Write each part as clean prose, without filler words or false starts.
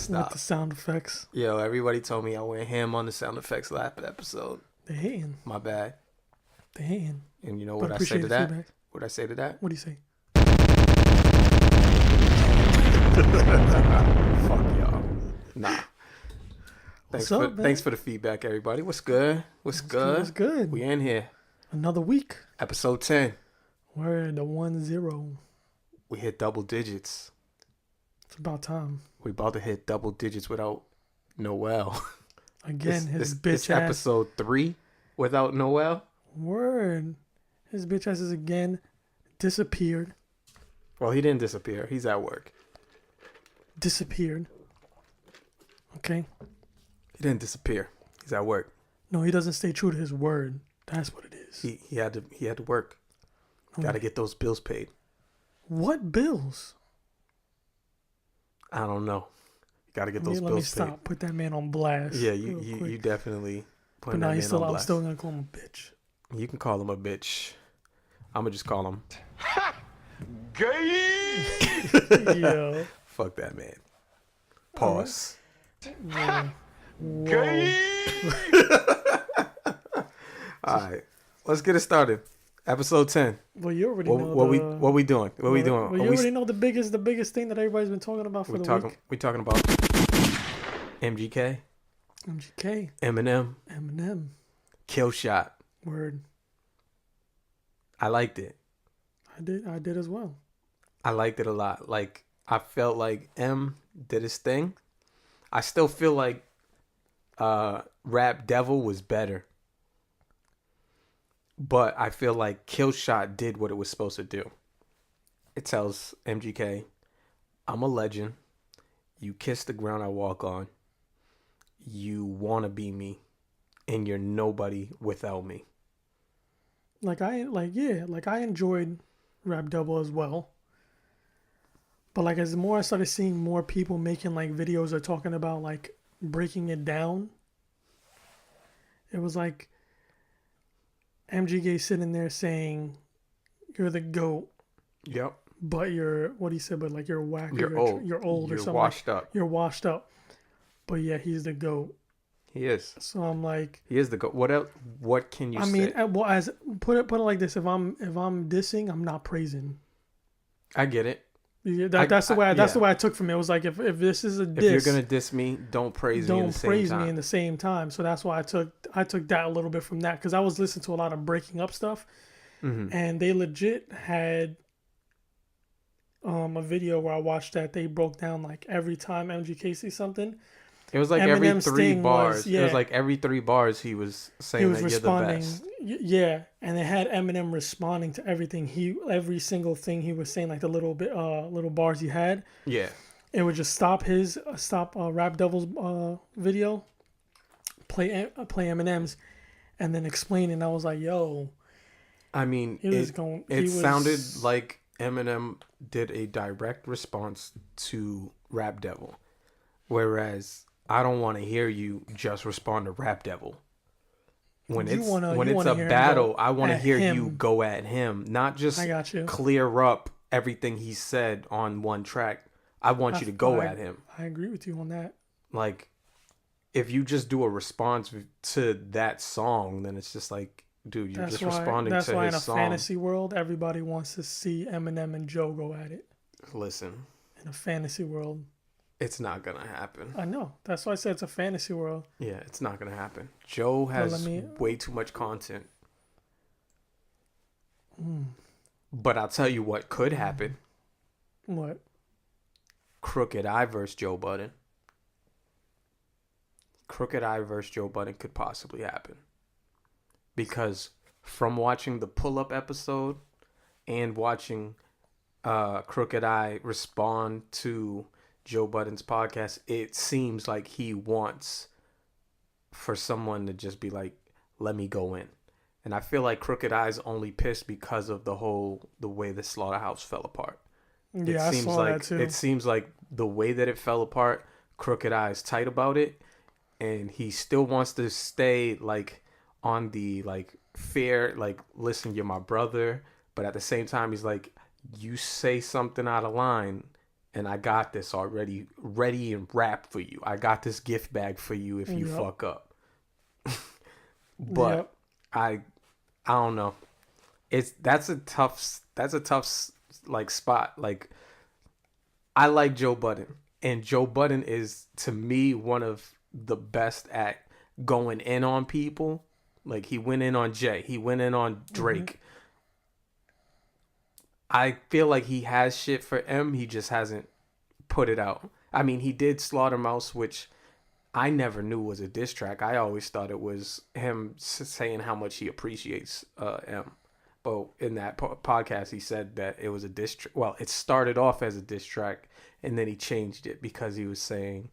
With the sound effects. Yo, everybody told me I went ham on the sound effects last episode. They hating. My bad. They hating. And you know what I say to that? Feedback. What I say to that? What do you say? Fuck y'all. Nah. Thanks for the feedback, everybody. What's good? What's good? What's good? We in here. Another week. Episode 10. We're at the 1-0. We hit double digits. It's about time. We about to hit double digits without Noel. Again, his bitch it's ass. episode 3 without Noel. Word. His bitch ass is again disappeared. Well, he didn't disappear. He's at work. Disappeared. Okay. He didn't disappear. He's at work. No, he doesn't stay true to his word. That's what it is. He had to work. Got to get those bills paid. What bills? I don't know. Got to get those bills paid. Let me stop. Put that man on blast. Yeah, you definitely put that man on blast. I'm still gonna call him a bitch. You can call him a bitch. I'm gonna just call him gay. Yo. Fuck that man. Pause. Yeah. Gay. All right, let's get it started. Episode 10. Well, you already know what we doing? What we doing? Well, you already know the biggest thing that everybody's been talking about for the week. We talking about MGK, Eminem, Kill Shot. Word. I liked it. I did as well. I liked it a lot. Like, I felt like M did his thing. I still feel like Rap Devil was better. But I feel like Kill Shot did what it was supposed to do. It tells MGK, I'm a legend. You kiss the ground I walk on. You want to be me. And you're nobody without me. I enjoyed Rap Double as well. But like as more I started seeing more people making like videos or talking about like breaking it down, it was like MGK sitting there saying, "You're the GOAT." Yep. But you're what he said, but like you're whack. You're old. You're old or something. Washed up. You're washed up. But yeah, he's the GOAT. He is. So I'm like, he is the GOAT. What else? What can you say? I mean, well, as put it like this: if I'm dissing, I'm not praising. I get it. Yeah, that's the way I took from it. It was like if this is a diss, if you're gonna diss me, don't praise me. Don't praise me in the same time. So that's why I took that a little bit from that because I was listening to a lot of breaking up stuff, and they legit had a video where I watched that they broke down like every time MGK sees something. It was like Eminem's every 3 bars. It was like every 3 bars he was saying that you're the best. Yeah, and they had Eminem responding to everything every single thing he was saying, like the little bars he had. Yeah. It would just stop Rap Devil's video, play Eminem's, and then explain. And I was like, yo. I mean, it sounded like Eminem did a direct response to Rap Devil, whereas I don't want to hear you just respond to Rap Devil. When it's a battle, I want to hear you go at him, not just clear up everything he said on one track. I want you to go at him. I agree with you on that. Like, if you just do a response to that song, then it's just like, dude, you're just responding to his song. That's why in a fantasy world, everybody wants to see Eminem and Joe go at it. Listen. In a fantasy world. It's not going to happen. I know. That's why I said it's a fantasy world. Yeah, it's not going to happen. Joe has way too much content. But I'll tell you what could happen. What? Crooked I versus Joe Budden. Crooked I versus Joe Budden could possibly happen. Because from watching the pull-up episode and watching Crooked I respond to Joe Budden's podcast, it seems like he wants for someone to just be like, let me go in. And I feel like Crooked Eye's only pissed because of the way the slaughterhouse fell apart. Yeah, I saw that too. It seems like the way that it fell apart, Crooked Eye's tight about it, and he still wants to stay like on the like fair, like, listen, you're my brother, but at the same time he's like, you say something out of line and I got this already ready and wrapped for you. I got this gift bag for you if you Yep. fuck up. But Yep. I don't know. That's a tough like spot. Like I like Joe Budden, and Joe Budden is to me one of the best at going in on people. Like he went in on Jay, he went in on Hmm. Drake. I feel like he has shit for M. He just hasn't put it out. I mean, he did Slaughtermouse, which I never knew was a diss track. I always thought it was him saying how much he appreciates M. But in that podcast, he said that it was a diss track. Well, it started off as a diss track, and then he changed it because he was saying,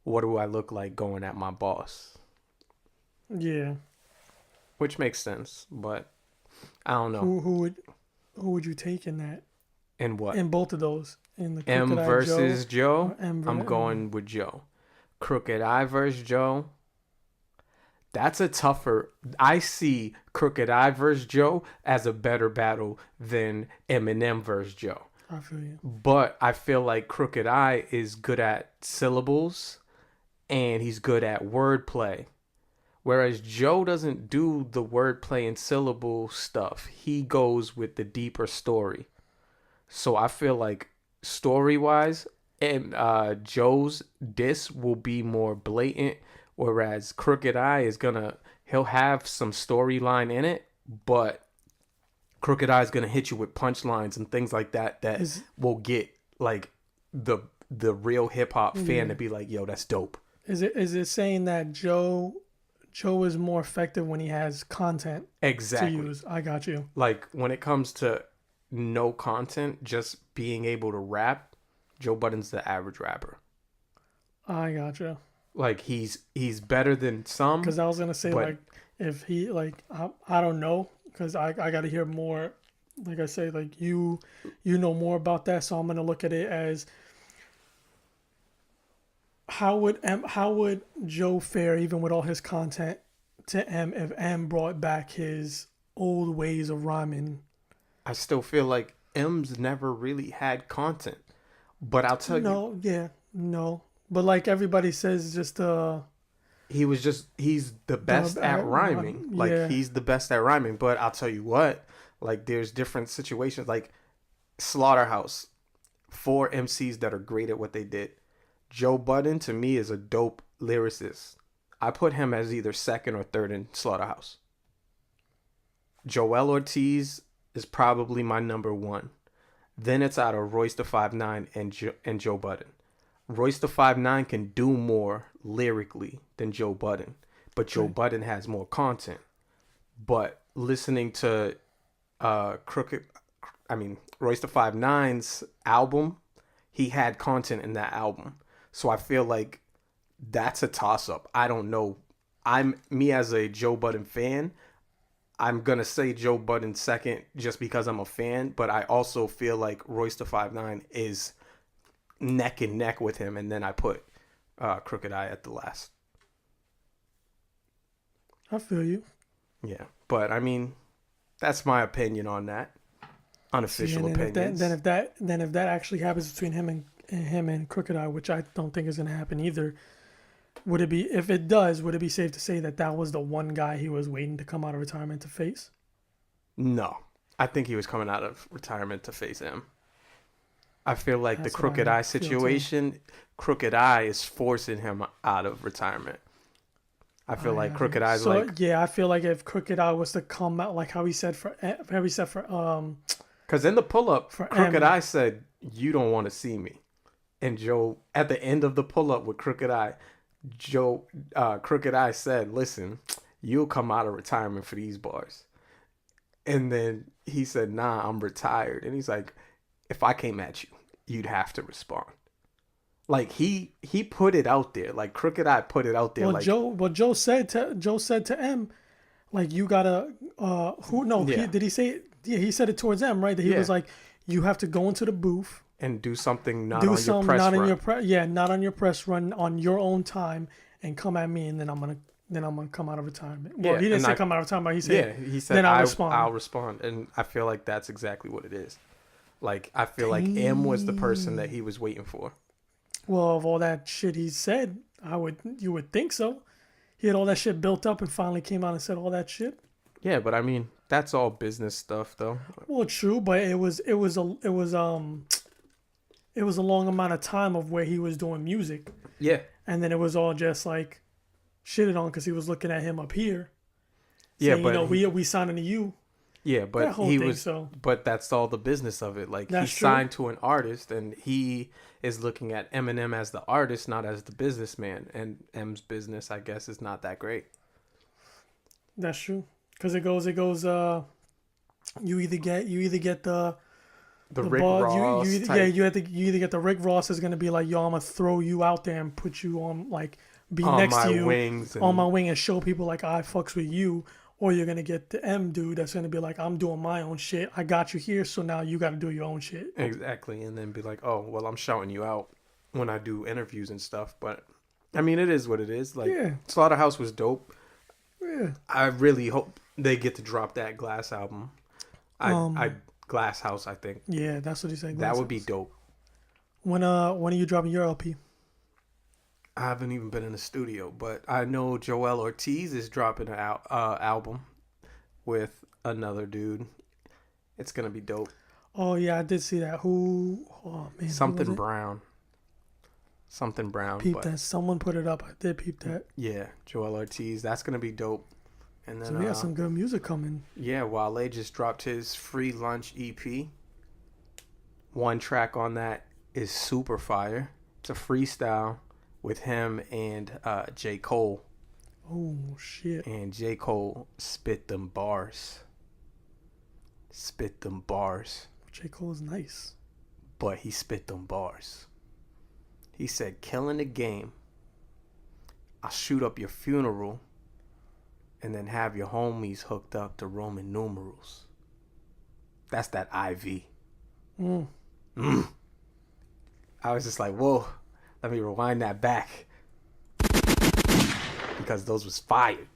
"What do I look like going at my boss?" Yeah. Which makes sense, but I don't know. Who would you take in that? And what? In both of those, in the Crooked M Eye Joe versus Joe? or M. I'm going with Joe. Crooked Eye versus Joe? That's a tougher. I see Crooked Eye versus Joe as a better battle than Eminem versus Joe. I feel you. But I feel like Crooked Eye is good at syllables and he's good at wordplay. Whereas Joe doesn't do the wordplay and syllable stuff. He goes with the deeper story. So I feel like story wise, and Joe's diss will be more blatant, whereas Crooked Eye he'll have some storyline in it, but Crooked Eye is gonna hit you with punchlines and things like that that Is will get like the the real hip hop fan yeah. to be like, yo, that's dope. Is it saying that Joe is more effective when he has content to Exactly. use? I got you. Like when it comes to no content, just being able to rap, Joe Budden's the average rapper. I got you. Like he's better than some, Because I was gonna say but like if he like I don't know because I got to hear more. Like I say, like you know more about that, so I'm gonna look at it as how would Joe fare even with all his content to M if M brought back his old ways of rhyming? I still feel like M's never really had content. But I'll tell you, No, yeah, no, but like everybody says, just he's the best at rhyming. Like yeah, he's the best at rhyming. But I'll tell you what, like there's different situations. Like Slaughterhouse, four MCs that are great at what they did. Joe Budden to me is a dope lyricist. I put him as either second or third in Slaughterhouse. Joel Ortiz is probably my number one. Then it's out of Royce the 5'9" and Joe Budden. Royce the 5'9" can do more lyrically than Joe Budden, but Joe okay, Budden has more content. But listening to Crooked, I mean Royce the 5'9's album, he had content in that album. So I feel like that's a toss up. I don't know. I'm me as a Joe Budden fan. I'm gonna say Joe Budden second just because I'm a fan, but I also feel like Royce the 5'9" is neck and neck with him, and then I put Crooked Eye at the last. I feel you. Yeah, but I mean, that's my opinion on that. See, Unofficial and then opinions. if that actually happens between him and Crooked Eye, which I don't think is gonna happen either, would it be if it does? Would it be safe to say that that was the one guy he was waiting to come out of retirement to face? No, I think he was coming out of retirement to face him. I feel like the That's what Crooked I Eye feel too. situation, Crooked Eye is forcing him out of retirement. I feel I like got you. Crooked Eye's So like, yeah, I feel like if Crooked Eye was to come out like how he said because in the pull up, for Crooked M, Eye said, "You don't want to see me." And Joe, at the end of the pull up with Crooked Eye, Crooked Eye said, "Listen, you'll come out of retirement for these bars." And then he said, "Nah, I'm retired." And he's like, "If I came at you, you'd have to respond." Like he put it out there. Like Crooked Eye put it out there. Like Joe said to M, like you gotta who no he yeah, did he say it? Yeah, he said it towards M, right? That he yeah, was like, you have to go into the booth, and do something not do on your some press not in run. your not on your press run, on your own time, and come at me, and then I'm gonna come out of retirement. Well, Yeah, he didn't and say I come out of retirement. He said yeah he said then I'll I'll respond. respond, and I feel like that's exactly what it is. Like, I feel like M was the person that he was waiting for. Well, of all that shit he said, you would think so. He had all that shit built up and finally came out and said all that shit. Yeah, but I mean, that's all business stuff, though. Well, true, but it was a long amount of time of where he was doing music, Yeah, and then it was all just like shitted on because he was looking at him up here, yeah, saying, but we signing to you. yeah, That but whole he thing, was, so but that's all the business of it. Like, he That's true. signed to an artist, and he is looking at Eminem as the artist, not as the businessman. And M's business, I guess, is not that great. that's true. Because it goes. You either get the Rick ball. Ross You type you either get the Rick Ross is gonna be like, yo, I'm gonna throw you out there and put you on, like, be on next my to you wings. on And, my wing and show people like I fucks with you. Or you're gonna get the M dude that's gonna be like, I'm doing my own shit. I got you here, so now you gotta do your own shit. exactly, and then be like, oh, well, I'm shouting you out when I do interviews and stuff. But I mean, it is what it is. Like, Yeah. Slaughterhouse was dope. Yeah. I really hope they get to drop that Glass album. I Glass House, I think Yeah, that's what he said. that would be dope. When are you dropping your LP? I haven't even been in the studio, but I know Joel Ortiz is dropping an album with another dude. It's gonna be dope. Oh yeah, I did see that. Who? Oh man, Something Brown. Something Brown. Peep but that. Someone put it up. I did peep that. yeah, Joel Ortiz. That's gonna be dope. And then So we got some good music coming. yeah, Wale just dropped his Free Lunch EP. One track on that is super fire. It's a freestyle with him and J. Cole. Oh shit. And J. Cole spit them bars. Spit them bars. J. Cole is nice. But he spit them bars. He said, killing the game. I'll shoot up your funeral and then have your homies hooked up to Roman numerals. That's that IV. I was just like, whoa, let me rewind that back. Because those was fired.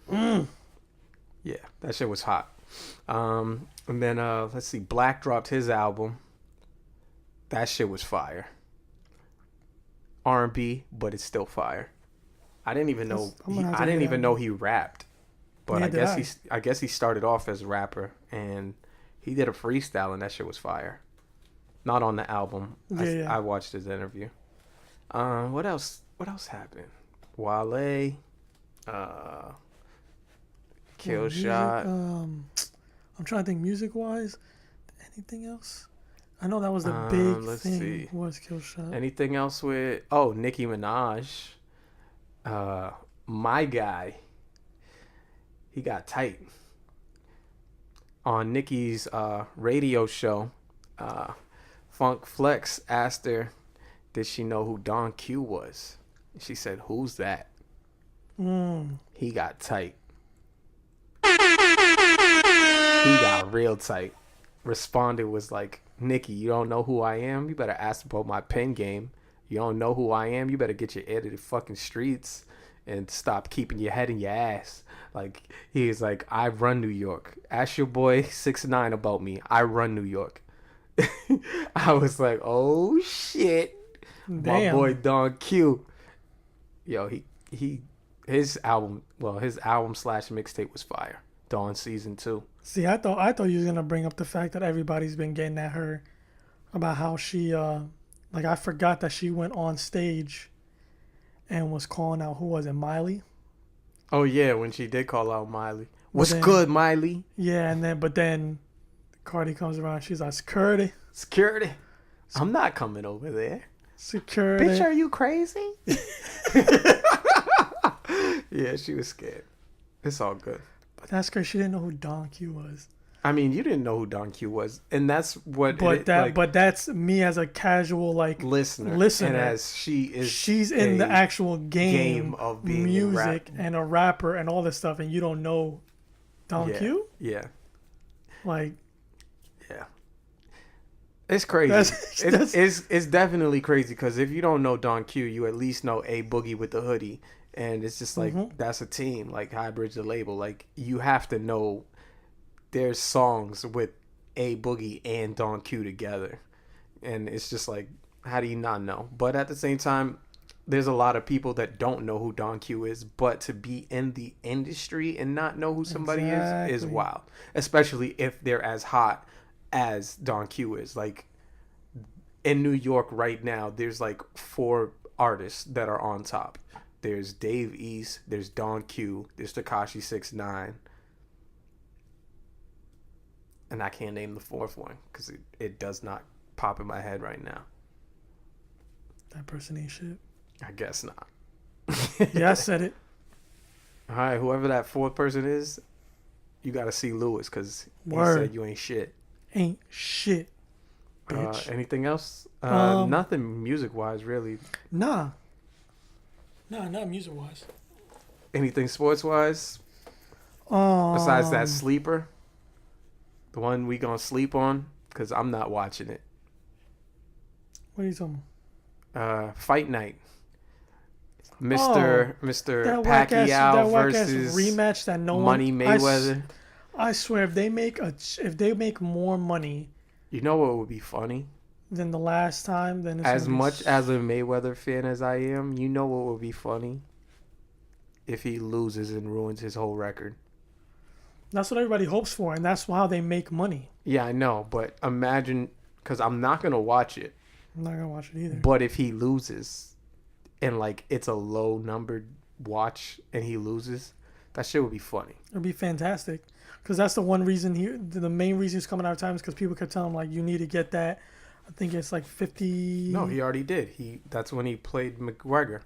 Yeah, that shit was hot. And then, let's see, Black dropped his album. That shit was fire. R&B, but it's still fire. I didn't even know. I didn't even know he rapped, but I guess he started off as a rapper, and he did a freestyle, and that shit was fire. Not on the album. I watched his interview. What else? What else happened? Wale, Kill Shot. I'm trying to think music wise. Anything else? I know that was the big let's thing. see. Was Kill Shot. Anything else with? Oh, Nicki Minaj. My guy. He got tight on Nicki's radio show. Funk Flex asked her, did she know who Don Q was? She said, who's that? He got tight. He got real tight. Responded was like, Nicki, you don't know who I am? You better ask about my pen game. You don't know who I am? You better get your ear to the fucking streets and stop keeping your head in your ass. Like, he's like, I run New York. Ask your boy 6ix9ine about me. I run New York. I was like, oh shit. Damn. My boy Don Q. Yo, his album slash mixtape was fire. Dawn Season 2. See, I thought you was gonna bring up the fact that everybody's been getting at her about how she like, I forgot that she went on stage and was calling out, who was it, Miley? Oh yeah, when she did call out Miley. What's good, Miley? Yeah, and then Cardi comes around, she's like, Security. I'm not coming over there. Security. Bitch, are you crazy? Yeah, she was scared. It's all good. But that's crazy. She didn't know who Don Q was. I mean, you didn't know who Don Q was, and that's what. But that's me as a casual listener. And as she's in the actual game of being music and a rapper and all this stuff, and you don't know Don Q. Yeah. Like. Yeah. It's crazy. It's definitely crazy because if you don't know Don Q, you at least know A Boogie with the hoodie, and it's just like that's a team. Like High Bridge the label. Like you have to know. There's songs with A Boogie and Don Q together, and it's just like, how do you not know? But at the same time, there's a lot of people that don't know who Don Q is, but to be in the industry and not know who somebody is Exactly. wild, especially if they're as hot as Don Q is. Like in New York right now, there's like 4 artists that are on top. There's Dave East, there's Don Q, there's Takashi 6ix9ine, and I can't name the fourth one because it does not pop in my head right now. That person ain't shit. I guess not. Yeah, I said it. All right, whoever that fourth person is, you got to see Lewis because he Word. said you ain't shit. Ain't shit, bitch. Anything else? Um, Nothing music wise, really. nah. Nah, not music wise. Anything sports wise? Besides that Um, sleeper, the one we gonna sleep on, because I'm not watching it. what are you talking Fight night. about? Mr. That Pacquiao whack ass versus rematch that no one. Money Mayweather. I swear, if they make more money You know what would be funny? than the last time, then it's As gonna be. much as a Mayweather fan as I am, you know what would be funny? If he loses and ruins his whole record. That's what everybody hopes for, and that's how they make money. Yeah, I know, but imagine, because I'm not gonna watch it. I'm not gonna watch it either. But if he loses, and like it's a low numbered watch, and he loses, that shit would be funny. It'd be fantastic, because that's the one reason the main reason he's coming out of time is because people kept telling him like you need to get that. I think it's like 50. No, he already did. That's when he played McGregor.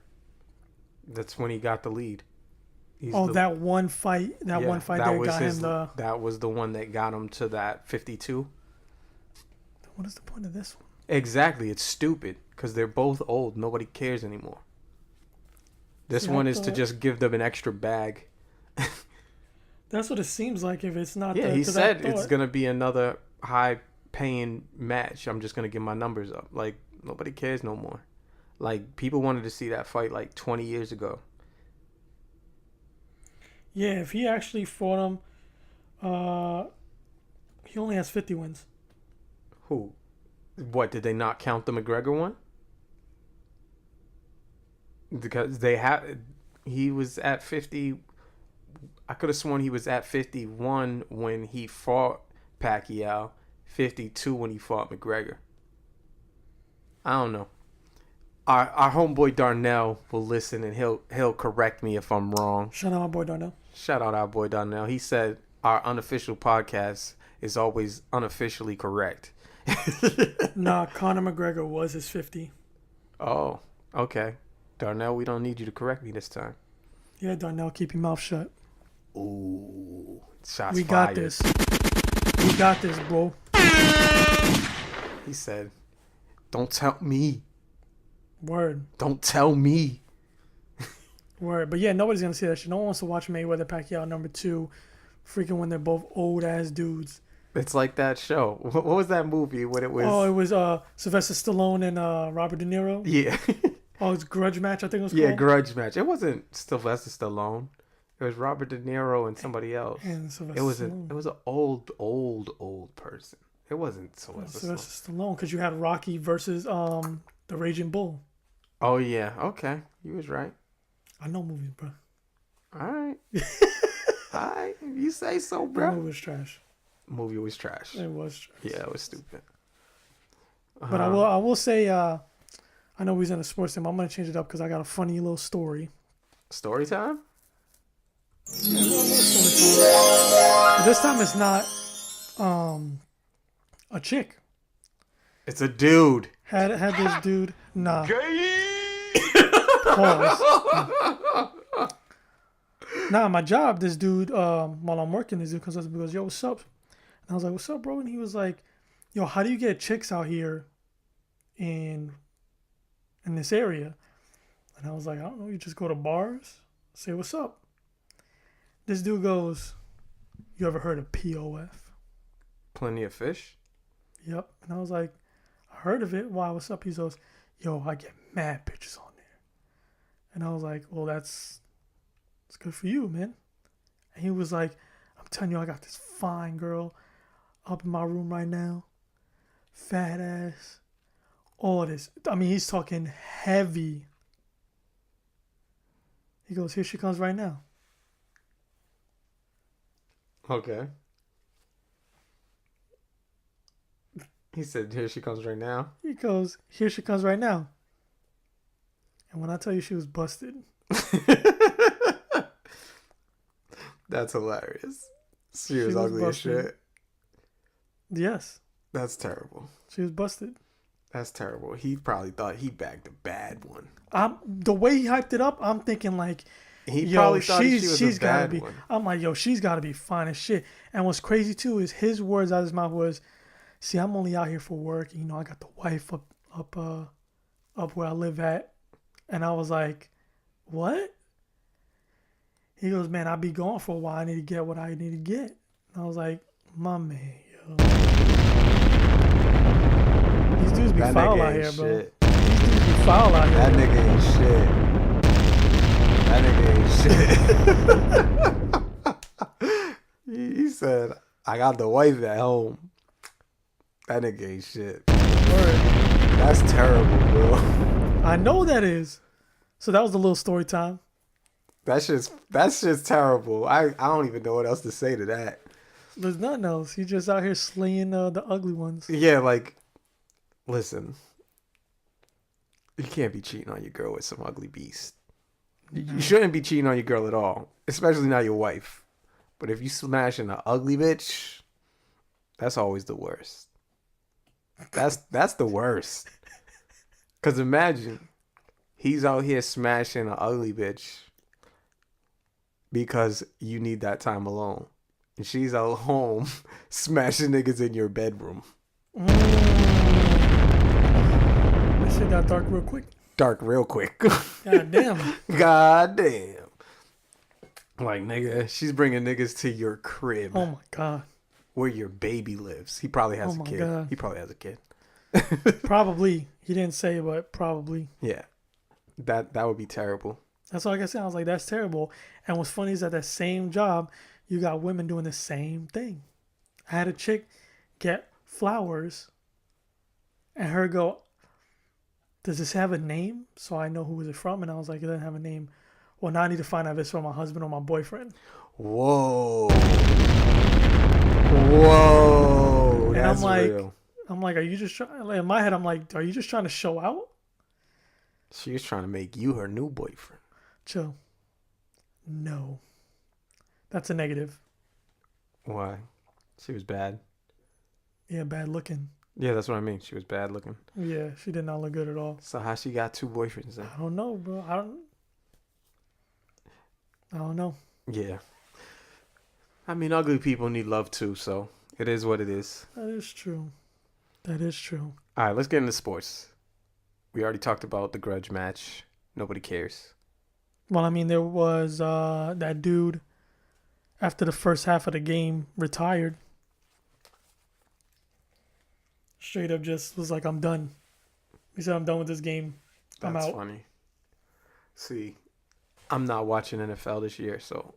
That's when he got the lead. That one fight. That one fight that got him the. That was the one that got him to that 52. What is the point of this one? Exactly, it's stupid because they're both old. Nobody cares anymore. This See, one is to just give them an extra bag. That's what it seems like. If it's not. Yeah, he said it's gonna be another high-paying match. I'm just gonna get my numbers up. Like nobody cares no more. Like people wanted to see that fight like 20 years ago. Yeah, if he actually fought him, he only has 50 wins. Who? What, did they not count the McGregor one? Because he was at 50. I could have sworn he was at 51 when he fought Pacquiao, 52 when he fought McGregor. I don't know. Our homeboy Darnell will listen and he'll correct me if I'm wrong. Shout out my boy Darnell. Shout out our boy Darnell. He said our unofficial podcast is always unofficially correct. Nah, Conor McGregor was his 50. Oh, okay. Darnell, we don't need you to correct me this time. Yeah, Darnell, keep your mouth shut. Ooh, shots We fired. got this. We got this, bro. He said, "Don't tell me. Word. Don't tell me." Word. But yeah, nobody's going to see that shit. No one wants to watch Mayweather Pacquiao #2. Freaking when they're both old ass dudes. It's like that show. What was that movie when it was? Oh, it was Sylvester Stallone and Robert De Niro. Yeah. Oh, it's Grudge Match, I think it was called. Yeah, Grudge Match. It wasn't Sylvester Stallone. It was Robert De Niro and somebody else. And Sylvester It was Stallone. it was an old person. It wasn't Sylvester Stallone. Sylvester Stallone, because you had Rocky versus the Raging Bull. Oh yeah, okay, you was right. I know movies, bro. All right, all right. You say so, That bro. movie was trash. Movie was trash. It was trash. Yeah, it was stupid. But I will say, I know he's in a sports team. I'm gonna change it up because I got a funny little story. Story time. Yeah, a little story time. But this time it's not a chick. It's a dude. Had this dude. Nah. Pause. Nah, my job, this dude, while I'm working, this dude comes up and goes, "Yo, what's up?" And I was like, "What's up, bro?" And he was like, "Yo, how do you get chicks out here in this area?" And I was like, "I don't know. You just go to bars, say what's up." This dude goes, "You ever heard of POF?" Plenty of fish. Yep. And I was like, "I heard of it. Why? What's up?" He goes, "Yo, I get mad bitches on there." And I was like, "Well, that's good for you, man." And he was like, "I'm telling you, I got this fine girl. up in my room right now. Fat ass. All this. I mean, he's talking heavy. He goes, here she comes right now. Okay. He said, here she comes right now. He goes, here she comes right now. And when I tell you she was busted. That's hilarious. She was ugly as shit. Yes. That's terrible. She was busted. That's terrible. He probably thought he bagged a bad one. The way he hyped it up, I'm thinking like, he probably thought she was a bad one. I'm like, yo, she's gotta be fine as shit. And what's crazy too is his words out of his mouth was, see, I'm only out here for work. You know, I got the wife up where I live at. And I was like, what? He goes, man, I'll be gone for a while. I need to get what I need to get. And I was like, my man, yo. These dudes be foul out here, bro. These dudes be foul out here. That nigga ain't shit. That nigga ain't shit. He said, I got the wife at home. That nigga ain't shit. Word. That's terrible, bro. I know that is. So that was a little story time. That's just terrible. I don't even know what else to say to that. There's nothing else. He's just out here slaying the ugly ones. Yeah, like, listen. You can't be cheating on your girl with some ugly beast. You shouldn't be cheating on your girl at all, especially not your wife. But if you smashing an ugly bitch, that's always the worst. That's the worst. Cause imagine he's out here smashing an ugly bitch because you need that time alone, and she's at home smashing niggas in your bedroom. This shit got dark real quick. Dark real quick. God damn. God damn. Like, nigga, she's bringing niggas to your crib. Oh my god. Where your baby lives. He probably has a kid. God. He probably has a kid. Probably. He didn't say, but probably. Yeah. That would be terrible. That's all I can say. I was like, that's terrible. And what's funny is at that same job, you got women doing the same thing. I had a chick get flowers and her go, does this have a name? So I know who is it from. And I was like, it doesn't have a name. Well, now I need to find out if it's from my husband or my boyfriend. Whoa. Whoa. And That's real. I'm like, are you just trying? Like, in my head, I'm like, are you just trying to show out? She was trying to make you her new boyfriend. Chill. No. That's a negative. Why? She was bad. Yeah, bad looking. Yeah, that's what I mean. She was bad looking. Yeah, she did not look good at all. So how she got two boyfriends then? I don't know, bro. I don't know. Yeah. I mean, ugly people need love too, so it is what it is. That is true. That is true. All right, let's get into sports. We already talked about the grudge match. Nobody cares. Well, I mean, there was that dude after the first half of the game retired. Straight up just was like, I'm done. He said, I'm done with this game. I'm out. That's funny. See, I'm not watching NFL this year, so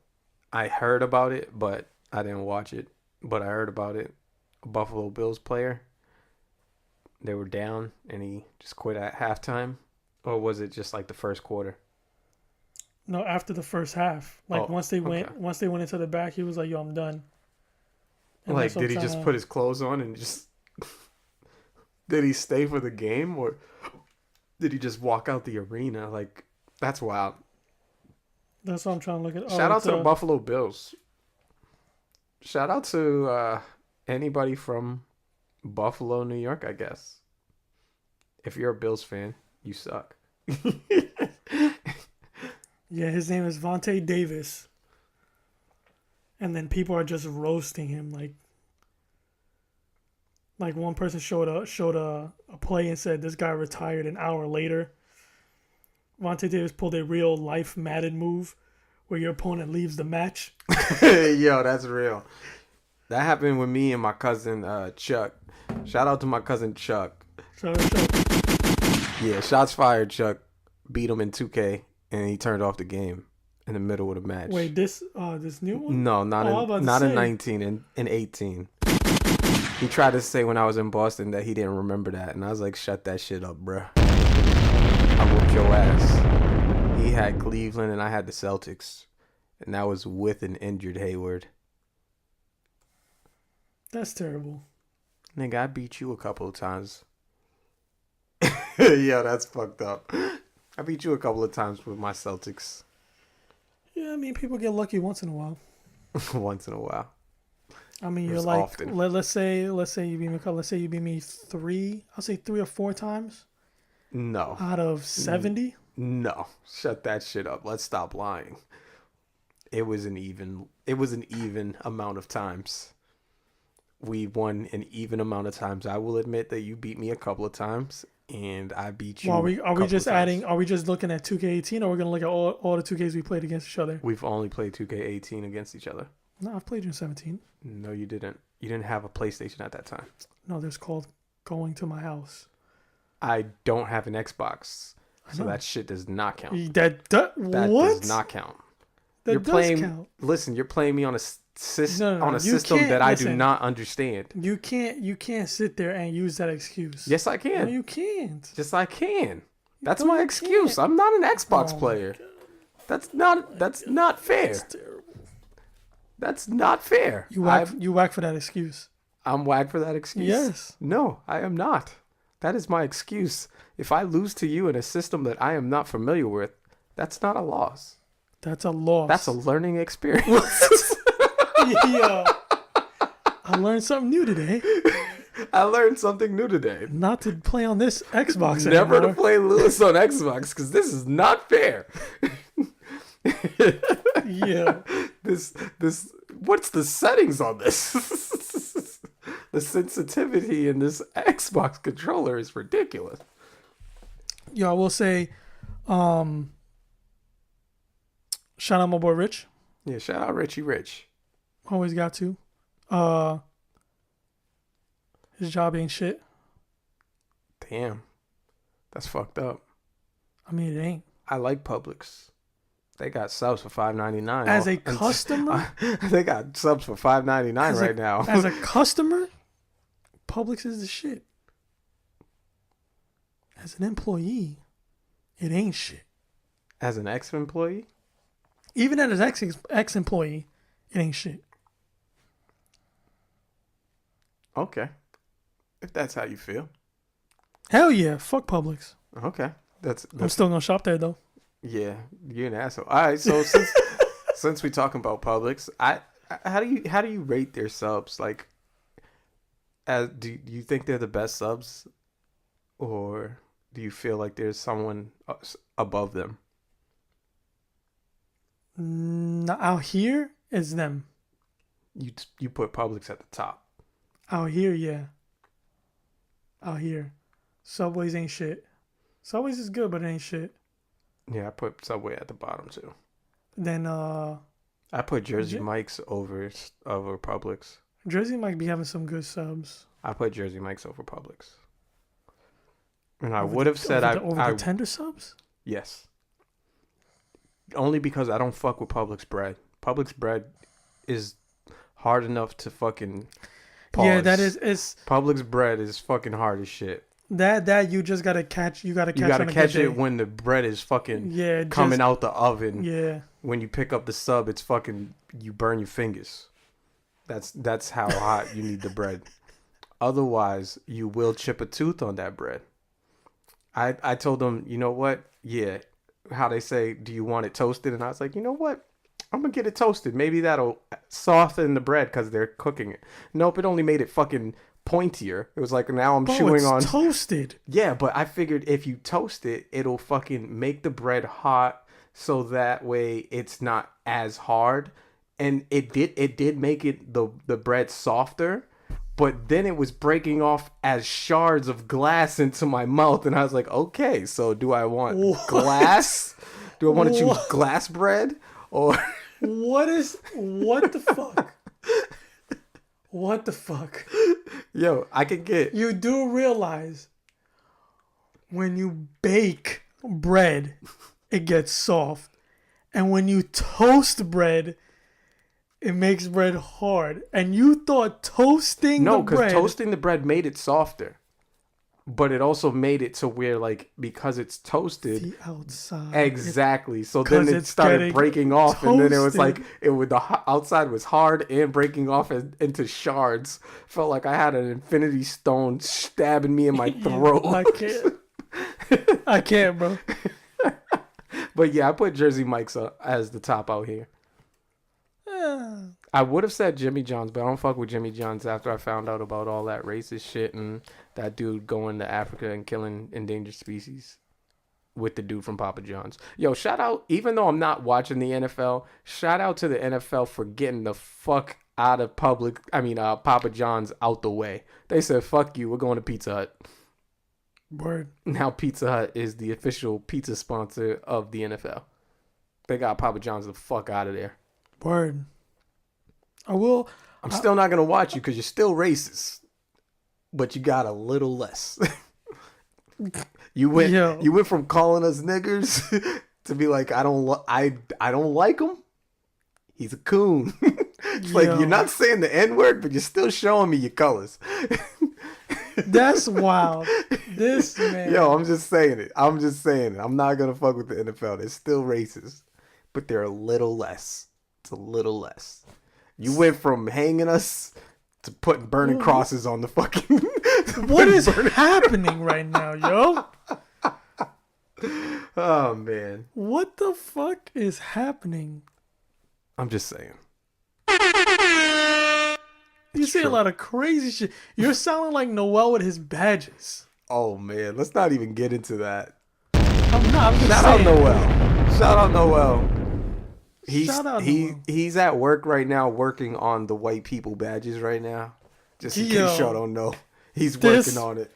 I heard about it, but I didn't watch it. But I heard about it. A Buffalo Bills player, they were down, and he just quit at halftime? Or was it just like the first quarter? No, after the first half. Like, once they went into the back, he was like, yo, I'm done. And like, did he just put his clothes on and just... Did he stay for the game, or did he just walk out the arena? Like, that's wild. That's what I'm trying to look at. Shout out to the Buffalo Bills. Shout out to anybody from Buffalo, New York, I guess. If you're a Bills fan, you suck. Yeah, his name is Vontae Davis. And then people are just roasting him. Like one person showed a play and said this guy retired an hour later. Vontae Davis pulled a real life Madden move where your opponent leaves the match. Yo, that's real. That happened with me and my cousin Chuck. Shout out to my cousin Chuck. Yeah, shots fired. Chuck beat him in 2K, and he turned off the game in the middle of the match. Wait, this new one? No, not in 19, in 18. He tried to say when I was in Boston that he didn't remember that, and I was like, shut that shit up, bruh. I whooped your ass. He had Cleveland and I had the Celtics, and that was with an injured Hayward. That's terrible. Nigga, I beat you a couple of times. Yo, that's fucked up. I beat you a couple of times with my Celtics. Yeah, I mean, people get lucky once in a while. Once in a while. I mean, you're like, let's say you beat me. Let's say you beat me 3. I'll say 3 or 4 times. No. Out of 70. No, shut that shit up. Let's stop lying. It was an even amount of times. We won an even amount of times. I will admit that you beat me a couple of times, and I beat you. Well, are we just adding? Are we just looking at 2K18, or we're gonna look at all the 2Ks we played against each other? We've only played 2K18 against each other. No, I've played you in 17. No, you didn't. You didn't have a PlayStation at that time. No, there's called Going to My House. I don't have an Xbox, so that shit does not count. That does not count. That does count. Listen, you're playing me on a system that I do not understand. You can't sit there and use that excuse. Yes, I can. No, you can't. Yes, I can. That's my excuse. I'm not an Xbox player. That's not fair. That's terrible. That's not fair. You whack for that excuse. I'm whack for that excuse? Yes. No, I am not. That is my excuse. If I lose to you in a system that I am not familiar with, that's not a loss. That's a loss. That's a learning experience. Yeah. I learned something new today. I learned something new today. Not to play on this Xbox Never anymore. to play Lewis on Xbox, because this is not fair. Yeah. This what's the settings on this? The sensitivity in this Xbox controller is ridiculous. Yeah, I will say, shout out my boy Rich. Yeah, shout out Richie Rich. Always got to. His job ain't shit. Damn. That's fucked up. I mean, it ain't. I like Publix. They got subs for $5.99. As a customer? They got subs for $5.99 right now. As a customer, Publix is the shit. As an employee, it ain't shit. As an ex-employee? Even as an ex-employee, it ain't shit. Okay. If that's how you feel. Hell yeah, fuck Publix. Okay. That's I'm still gonna shop there though. Yeah, you're an asshole. All right, so since we talking about Publix, how do you rate their subs? Like, do you think they're the best subs, or do you feel like there's someone above them? Out here is them. You put Publix at the top. Out here, yeah. Out here, Subways ain't shit. Subways is good, but it ain't shit. Yeah, I put Subway at the bottom too. Then I put Jersey Mike's over Publix. Jersey might be having some good subs. I put Jersey Mike's over Publix. And I would have said over the tender subs? Yes. Only because I don't fuck with Publix bread. Publix bread is hard enough to fucking pause. Yeah, that is. It's Publix bread is fucking hard as shit. That you just gotta catch. You gotta catch it when the bread is fucking coming coming out the oven. Yeah. When you pick up the sub, it's fucking, you burn your fingers. That's how hot you need the bread. Otherwise, you will chip a tooth on that bread. I told them, you know what? Yeah, how they say, do you want it toasted? And I was like, you know what? I'm gonna get it toasted. Maybe that'll soften the bread because they're cooking it. Nope, it only made it fucking pointier. It was like now I'm chewing on toasted. Yeah, but I figured if you toast it, it'll fucking make the bread hot, so that way it's not as hard. And it did make it the bread softer, but then it was breaking off as shards of glass into my mouth, and I was like, okay, so do I want glass? Do I want to choose glass bread or what the fuck? What the fuck? Yo, I can get... You do realize when you bake bread, it gets soft. And when you toast bread, it makes bread hard. And you thought toasting the No, because bread. toasting the bread made it softer. But it also made it to where, like, because it's toasted. The outside. Exactly. So then 'cause it it's started getting breaking off. And then it was like, toasted. the outside was hard and breaking off into shards. Felt like I had an infinity stone stabbing me in my throat. I can't. I can't, bro. But yeah, I put Jersey Mike's as the top out here. I would have said Jimmy John's, but I don't fuck with Jimmy John's after I found out about all that racist shit and that dude going to Africa and killing endangered species with the dude from Papa John's. Yo, shout out, even though I'm not watching the NFL, shout out to the NFL for getting the fuck out of Papa John's out the way. They said, fuck you, we're going to Pizza Hut. Word. Now Pizza Hut is the official pizza sponsor of the NFL. They got Papa John's the fuck out of there. Word. I'm still not gonna watch you because you're still racist, but you got a little less. You went from calling us niggers to be like, I don't like him. He's a coon. It's like you're not saying the N-word, but you're still showing me your colors. That's wild. This man. Yo, I'm just saying it. I'm not gonna fuck with the NFL. They're still racist, but they're a little less. It's a little less. You went from hanging us to putting burning crosses on the fucking. What is happening right now, yo? Oh man. What the fuck is happening? I'm just saying. You say a lot of crazy shit. You're sounding like Noel with his badges. Oh man, let's not even get into that. I'm just Shout saying. out Noel. Shout out Noel. He's at work right now working on the white people badges right now. Just in case y'all don't know. He's working on it.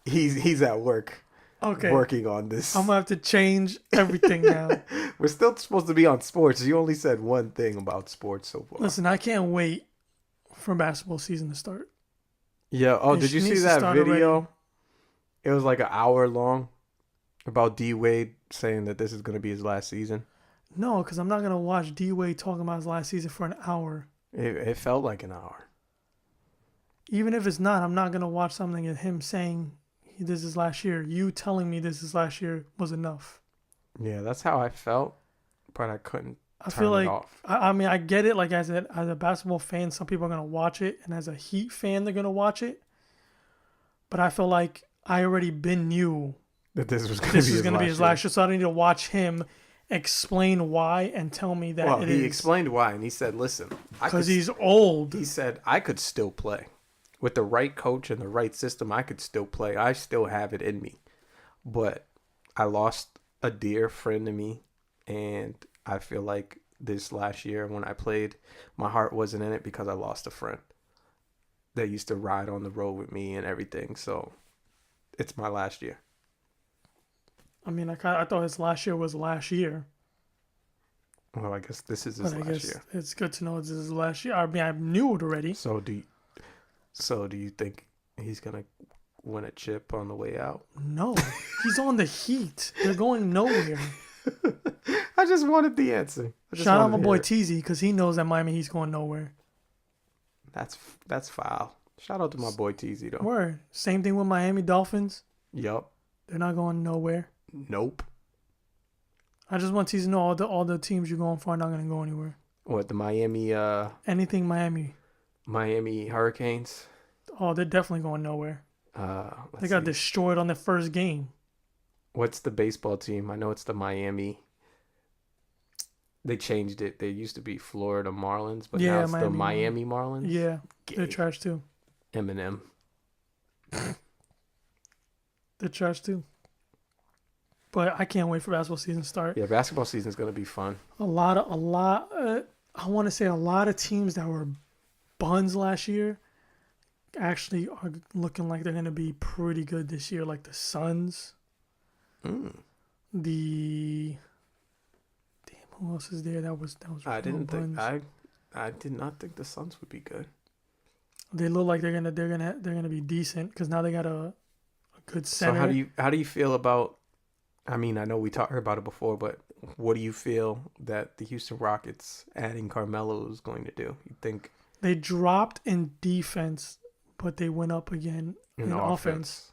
He's at work. Okay. Working on this. I'm gonna have to change everything now. We're still supposed to be on sports. You only said one thing about sports so far. Listen, I can't wait for basketball season to start. Yeah. Oh, did you see that video? Already. It was like an hour long about D Wade saying that this is going to be his last season. No, because I'm not gonna watch D Wade talking about his last season for an hour. It felt like an hour. Even if it's not, I'm not gonna watch something of him saying this is last year. You telling me this is last year was enough. Yeah, that's how I felt, but I couldn't. I feel turn it like off. I mean I get it. Like as a basketball fan, some people are gonna watch it, and as a Heat fan, they're gonna watch it. But I feel like I already knew that this was going to be his last year, so I don't need to watch him explain why and tell me that well, he explained why, and he said, listen. Because he's old. He said, I could still play. With the right coach and the right system, I could still play. I still have it in me. But I lost a dear friend to me, and I feel like this last year when I played, my heart wasn't in it because I lost a friend that used to ride on the road with me and everything. So it's my last year. I mean, I thought his last year was last year. Well, I guess this is his last year. It's good to know this is his last year. I mean, I knew it already. So do you think he's gonna win a chip on the way out? No, he's on the Heat. They're going nowhere. I just wanted the answer. Shout out my boy TZ because he knows that Miami Heat's going nowhere. That's foul. Shout out to my boy TZ though. Word. Same thing with Miami Dolphins. Yup. They're not going nowhere. Nope. I just want TZ to know all the teams you're going for are not going to go anywhere. What, the Miami? Anything Miami. Miami Hurricanes. Oh, they're definitely going nowhere. They got destroyed on their first game. What's the baseball team? I know it's the Miami. They changed it. They used to be Florida Marlins, but now it's the Miami Marlins. Yeah, they're trash too. Eminem. They're trash too. But I can't wait for basketball season to start. Yeah, basketball season is going to be fun. I want to say a lot of teams that were buns last year actually are looking like they're going to be pretty good this year, like the Suns. Who else is there? That was I did not think the Suns would be good. They look like they're gonna be decent because now they got a good center. So how do you feel about? I mean, I know we talked about it before, but what do you feel that the Houston Rockets adding Carmelo is going to do? You think They dropped in defense, but they went up again in in offense. offense?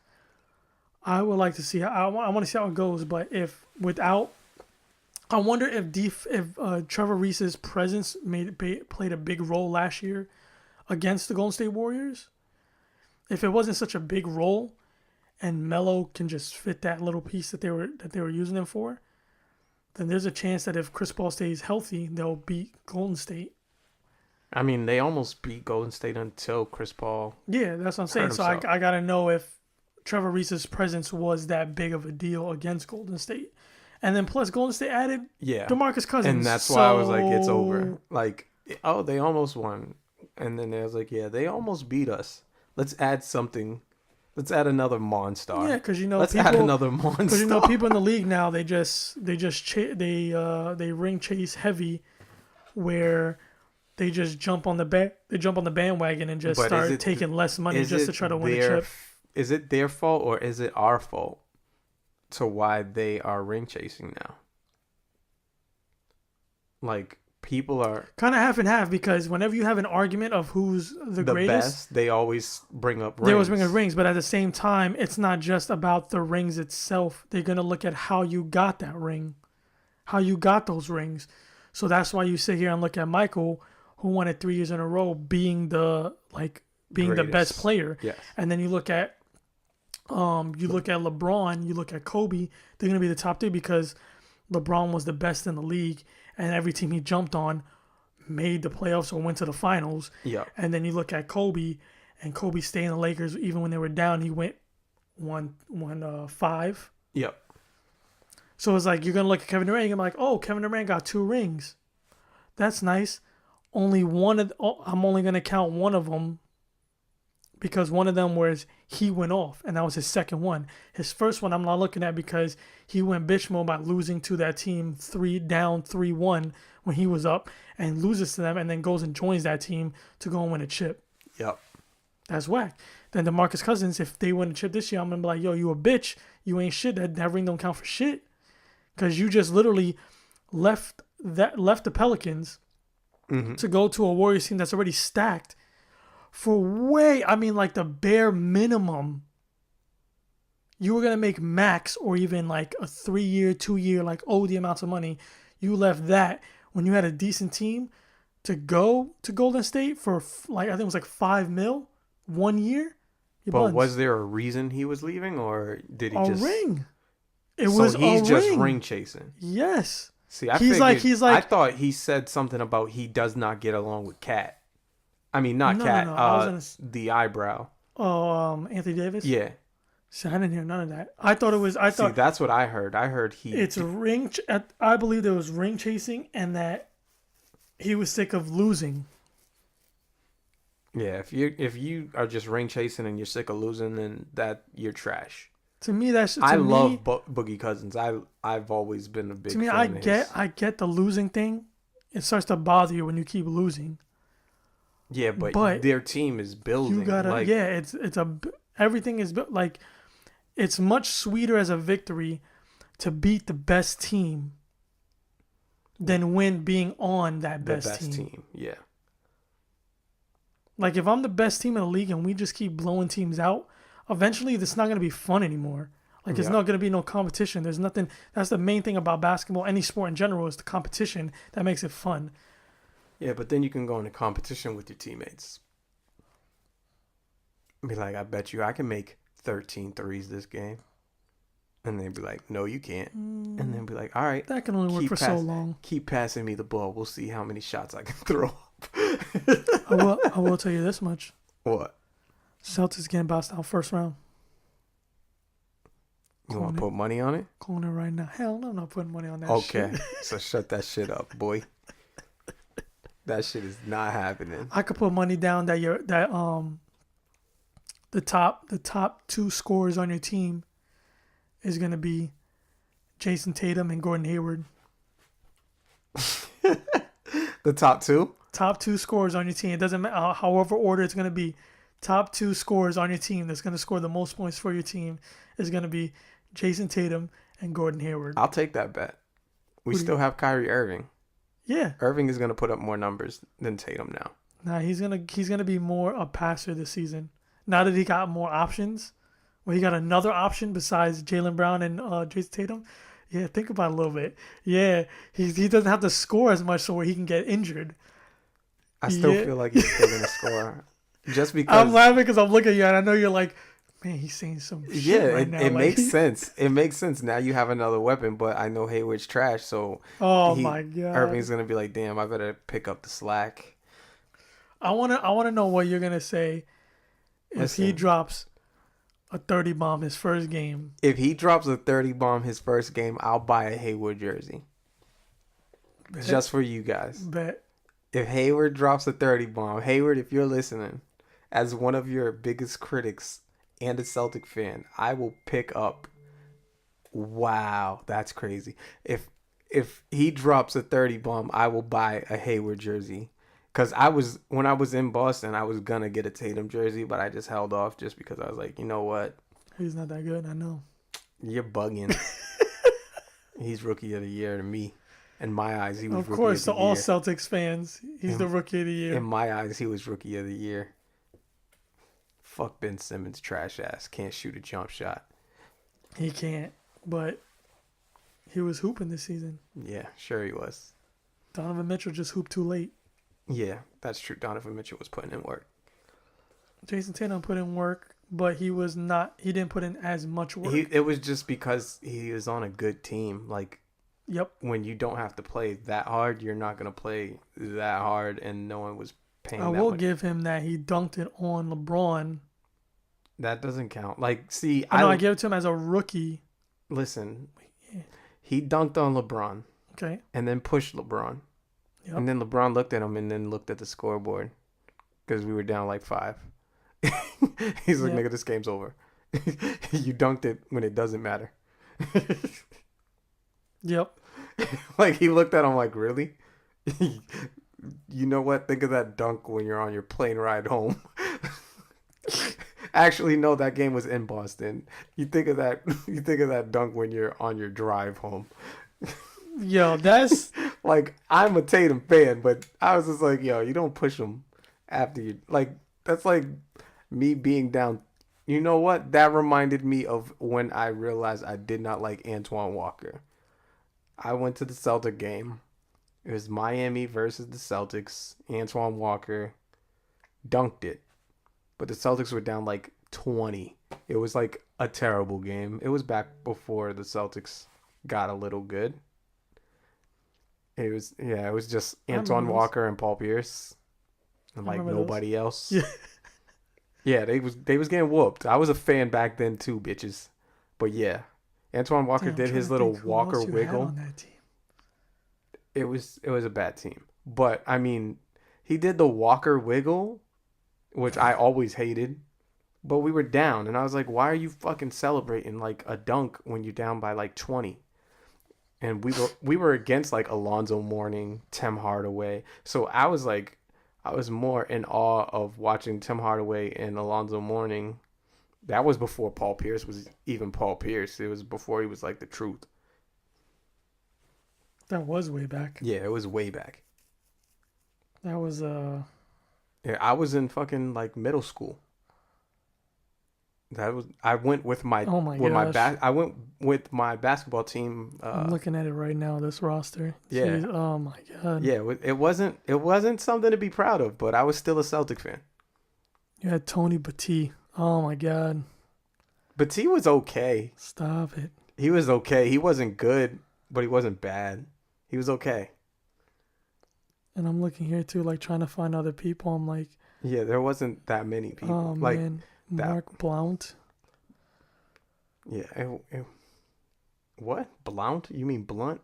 I would like to see how I want to see how it goes, but if without, I wonder if Trevor Reese's presence played a big role last year against the Golden State Warriors. If it wasn't such a big role, and Melo can just fit that little piece that they were using him for, then there's a chance that if Chris Paul stays healthy, they'll beat Golden State. I mean, they almost beat Golden State until Chris Paul. Yeah, that's what I'm saying. So I gotta know if Trevor Reese's presence was that big of a deal against Golden State. And then plus Golden State added DeMarcus Cousins. And that's why I was like, it's over. Like, oh, they almost won. And then I was like, yeah, they almost beat us. Let's add something. Let's add another Monstar. Yeah, because let's add another Monstar. Because people in the league now they ring chase heavy, where they just jump on the bandwagon and just start taking less money just to try to win a chip. Is it their fault or is it our fault to why they are ring chasing now? Like, people are kind of half and half, because whenever you have an argument of who's the greatest, best, they always bring up rings. They always bring up rings, but at the same time, it's not just about the rings itself. They're going to look at how you got that ring, how you got those rings. So that's why you sit here and look at Michael, who won it 3 years in a row, being the best player. Yes. And then you look at LeBron, you look at Kobe, they're going to be the top three because LeBron was the best in the league, and every team he jumped on made the playoffs or went to the finals. Yeah. And then you look at Kobe, and Kobe stayed in the Lakers even when they were down. He won 5. Yep. So it's like you're gonna look at Kevin Durant, and you're like, oh, Kevin Durant got 2 rings. That's nice. I'm only gonna count one of them, because one of them was he went off, and that was his second one. His first one I'm not looking at because he went bitch mode by losing to that team 3-1 when he was up, and loses to them, and then goes and joins that team to go and win a chip. Yep. That's whack. Then DeMarcus Cousins, if they win a chip this year, I'm gonna be like, yo, you a bitch. You ain't shit. That ring don't count for shit. Because you just literally left the Pelicans to go to a Warriors team that's already stacked for like the bare minimum. You were going to make max or even like a 3-year, 2-year, like OD amounts of money. You left that when you had a decent team to go to Golden State for I think it was like $5 million 1 year. But was there a reason he was leaving, or did he just... A ring. He's just ring chasing. Yes. See, I thought he said something about he does not get along with Cat. I mean, not Cat. No. The eyebrow. Oh, Anthony Davis. Yeah. See, I didn't hear none of that. I thought it was. See, that's what I heard. I heard he. It's a ring. I believe there was ring chasing, and that he was sick of losing. Yeah, if you are just ring chasing and you're sick of losing, then you're trash. To me, I love Boogie Cousins. I've always been a big fan of his. I get the losing thing. It starts to bother you when you keep losing. Yeah, but their team is building. You gotta everything is built. Like, it's much sweeter as a victory to beat the best team than being on that best team. Yeah. Like, if I'm the best team in the league and we just keep blowing teams out, eventually it's not going to be fun anymore. Like, it's not going to be no competition. There's nothing. That's the main thing about basketball, any sport in general, is the competition that makes it fun. Yeah, but then you can go into competition with your teammates. Be like, I bet you I can make 13 threes this game. And they'd be like, no, you can't. And then be like, all right. That can only work for so long. Keep passing me the ball. We'll see how many shots I can throw up. I will tell you this much. What? Celtics getting bounced out first round. You want to put money on it? Calling it right now. Hell no, I'm not putting money on that shit. Okay, so shut that shit up, boy. That shit is not happening. I could put money down that the top 2 scorers on your team is gonna be Jason Tatum and Gordon Hayward. The top 2? Top 2 scorers on your team. It doesn't matter however order it's gonna be. Top 2 scorers on your team that's gonna score the most points for your team is gonna be Jason Tatum and Gordon Hayward. I'll take that bet. We still have Kyrie Irving. Yeah. Irving is gonna put up more numbers than Tatum now. Nah, he's gonna be more a passer this season. Now that he got more options, well, he got another option besides Jaylen Brown and Jason Tatum. Yeah, think about it a little bit. Yeah, he doesn't have to score as much, so where he can get injured. I still Yeah, feel like he's still gonna score, just I'm because. laughing because I'm looking at you and I know you're like, man, he's saying some Yeah, shit right now. it Like, makes sense. It makes sense. Now you have another weapon, but I know Hayward's trash, so oh he my god, Irving's gonna be like, damn, I better pick up the slack. I wanna know what you're gonna say if he Listen, drops a 30 bomb his first game. if he drops a 30 bomb his first game, I'll buy a Hayward jersey Bet, just for you guys. bet. If Hayward drops a 30 bomb, Hayward, if you're listening, as one of your biggest critics and a Celtic fan, I will pick up. Wow, that's crazy. If he drops a 30 bomb, I will buy a Hayward jersey. Cause when I was in Boston, I was gonna get a Tatum jersey, but I just held off just because I was like, you know what? He's not that good. I know. You're bugging. He's rookie of the year to me. In my eyes, he was Of rookie course, of to the all year. Celtics fans, he's the rookie of the year. In my eyes, he was rookie of the year. Fuck Ben Simmons, trash ass. Can't shoot a jump shot. He can't, but he was hooping this season. Yeah, sure he was. Donovan Mitchell just hooped too late. Yeah, that's true. Donovan Mitchell was putting in work. Jason Tatum put in work, but he didn't put in as much work. It was just because he was on a good team. Like, Yep. when you don't have to play that hard, you're not going to play that hard, and no one was paying I that will much. give him that he dunked it on LeBron. That doesn't count. Like, see, I give it to him as a rookie. listen, Yeah. he dunked on LeBron Okay. and then pushed LeBron. Yep. And then LeBron looked at him and then looked at the scoreboard because we were down like 5. He's like, Yep. nigga, this game's over. You dunked it when it doesn't matter. Yep. Like, he looked at him like, really? You know what? Think of that dunk when you're on your plane ride home. Actually, no, that game was in Boston. You think of that dunk when you're on your drive home. Yo, that's Like, I'm a Tatum fan, but I was just like, yo, you don't push him after you. Like, that's like me being down. You know what? That reminded me of when I realized I did not like Antoine Walker. I went to the Celtic game. It was Miami versus the Celtics. Antoine Walker dunked it. But the Celtics were down like 20. It was like a terrible game. It was back before the Celtics got a little good. It was just I Antoine remember those. Walker and Paul Pierce. And I like remember those. nobody else. Yeah. Yeah, they was getting whooped. I was a fan back then too, bitches. But yeah. Antoine Walker Damn, did trying his to little think who Walker else you had wiggle. on that team. It was a bad team. But I mean, he did the Walker wiggle, which I always hated. But we were down, and I was like, why are you fucking celebrating like a dunk when you're down by like 20? And we were against like Alonzo Mourning, Tim Hardaway. So I was more in awe of watching Tim Hardaway and Alonzo Mourning. That was before Paul Pierce was even Paul Pierce. It was before he was like the truth. That was way back. Yeah, it was way back. That was Yeah, I was in fucking like middle school. I went with my oh my with gosh. I went with my basketball team. I'm looking at it right now. This roster. Yeah. Jeez, oh my god. Yeah, it wasn't something to be proud of, but I was still a Celtic fan. You had Tony Batty. Oh my god. But T was okay. Stop it. He was okay. He wasn't good, but he wasn't bad. He was okay. And I'm looking here too, like trying to find other people. I'm like, Yeah, there wasn't that many people. oh Like man, that- Mark Blount. Yeah. What? Blount? You mean Blunt?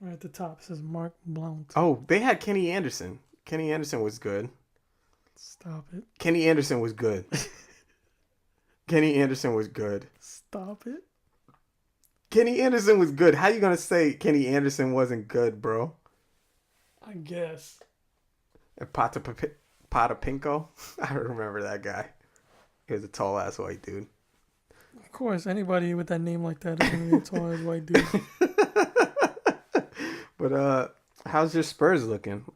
Right at the top it says Mark Blount. Oh, they had Kenny Anderson. Kenny Anderson was good. Stop it. Kenny Anderson was good. Kenny Anderson was good. Stop it. Kenny Anderson was good. How you gonna say Kenny Anderson wasn't good, bro? I guess. And Potapinko? I remember that guy. He was a tall ass white dude. Of course, anybody with that name like that is gonna be a tall ass white dude. But how's your Spurs looking?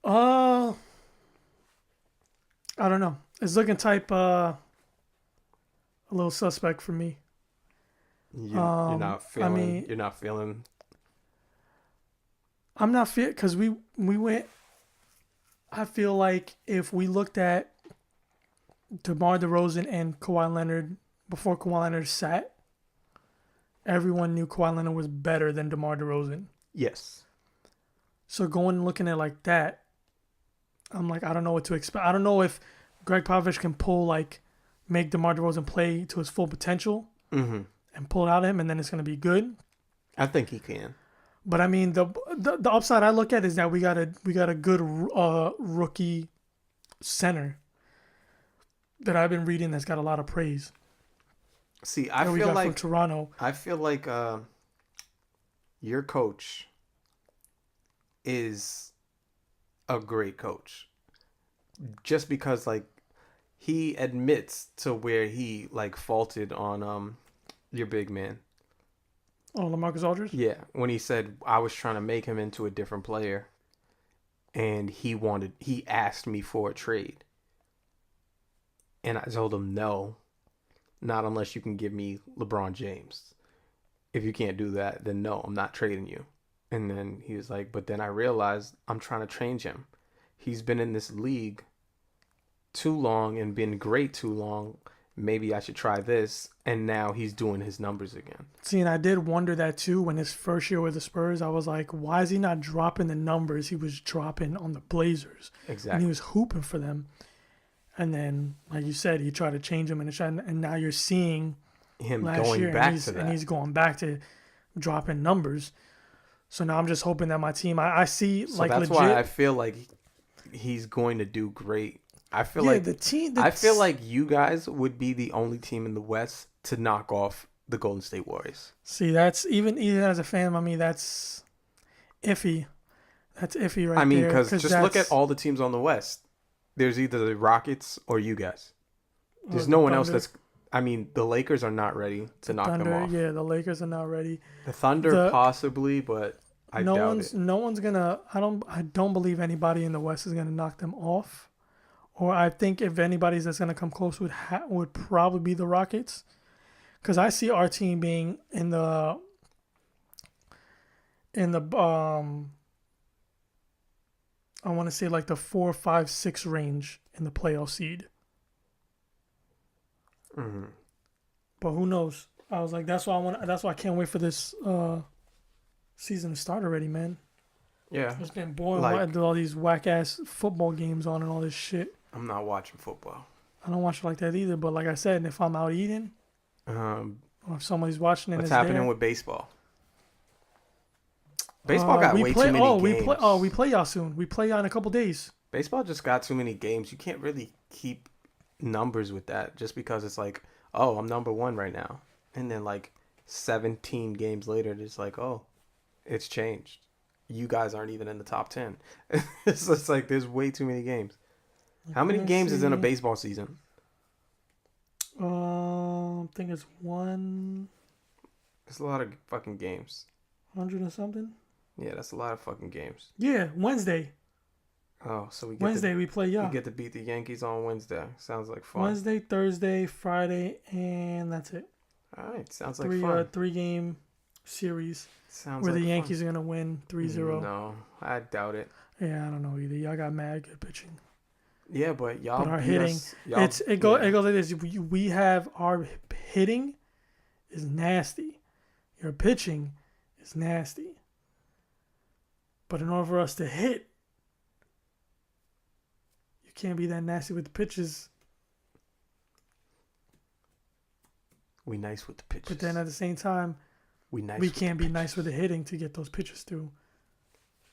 Uh, I don't know. It's looking type a little suspect for me. You're not I feeling. mean, You're not feeling. I'm not fit because we went. I feel like if we looked at DeMar DeRozan and Kawhi Leonard before Kawhi Leonard sat, everyone knew Kawhi Leonard was better than DeMar DeRozan. Yes. So going and looking at it like that, I'm like, I don't know what to expect. I don't know if Greg Popovich can make DeMar DeRozan play to his full potential Mm-hmm. and pull it out of him, and then it's gonna be good. I think he can. But I mean, the upside I look at is that we got a good rookie center that I've been reading that's got a lot of praise. See, I that we feel got like from Toronto. I feel like your coach is a great coach, just because like he admits to where he like faulted on your big man. Oh, LaMarcus Aldridge. Yeah, when he said I was trying to make him into a different player, and he asked me for a trade, and I told him no, not unless you can give me LeBron James. If you can't do that, then no, I'm not trading you. And then he was like, but then I realized I'm trying to change him. He's been in this league too long and been great too long. Maybe I should try this. And now he's doing his numbers again. See, and I did wonder that too when his first year with the Spurs. I was like, why is he not dropping the numbers he was dropping on the Blazers? Exactly. And he was hooping for them. And then, like you said, he tried to change him, and now you're seeing him last going year, back and to that. And he's going back to dropping numbers. So now I'm just hoping that my team, I see So like that's legit. why I feel like he's going to do great. I feel like the team. I feel like you guys would be the only team in the West to knock off the Golden State Warriors. See, that's even as a fan. I mean, that's iffy. That's iffy right there. I mean, because just look at all the teams on the West. There's either the Rockets or you guys. There's no one else that's. I mean, the Lakers are not ready to knock them off. Yeah, the Lakers are not ready. The Thunder possibly, but I doubt it. No one's gonna. I don't believe anybody in the West is gonna knock them off. Or I think if anybody's that's gonna come close would probably be the Rockets, because I see our team being in the I want to say like the 4, 5, 6 range in the playoff seed. Mm-hmm. But who knows? I was like, that's why I can't wait for this season to start already, man. Yeah, It's been boring like, all these whack ass football games on and all this shit. I'm not watching football. I don't watch it like that either. But like I said, if I'm out eating, or if somebody's watching and what's it's happening there, with baseball? Baseball got way too many games. We play y'all soon. We play y'all in a couple days. Baseball just got too many games. You can't really keep numbers with that just because it's like, oh, I'm number one right now. And then like 17 games later, it's like, oh, it's changed. You guys aren't even in the top 10. It's just like there's way too many games. How many games is in a baseball season? I think it's 100 It's a lot of fucking games. and something. Yeah, that's a lot of fucking games. Yeah, Wednesday. Oh, so we play y'all. We get to beat the Yankees on Wednesday. Sounds like fun. Wednesday, Thursday, Friday, and that's it. All right, sounds like fun. 3-game series. Sounds where like the Yankees fun. are gonna win 3-0. No, I doubt it. Yeah, I don't know either. Y'all got mad good pitching. Yeah, but y'all. But our hitting, it goes like this. We have our hitting is nasty. Your pitching is nasty. But in order for us to hit, you can't be that nasty with the pitches. We nice with the pitches. But then at the same time, we can't be nice with the hitting to get those pitches through.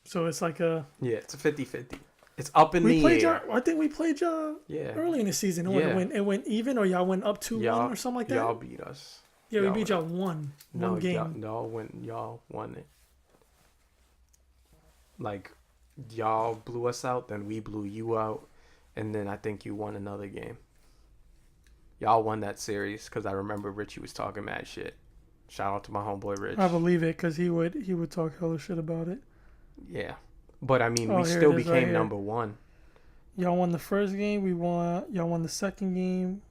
So it's like a... Yeah, it's a 50-50. It's up in the air. I think we played y'all early in the season. It went even, or y'all went up 2-1 or something like that? Y'all beat us. Yeah, we beat y'all one game. Y'all won it. Like, y'all blew us out, then we blew you out, and then I think you won another game. Y'all won that series because I remember Richie was talking mad shit. Shout out to my homeboy Rich. I believe it because he would talk hella shit about it. Yeah, but I mean, Oh, we here still it is, right became here. number one. Y'all won the first game. Y'all won the second game.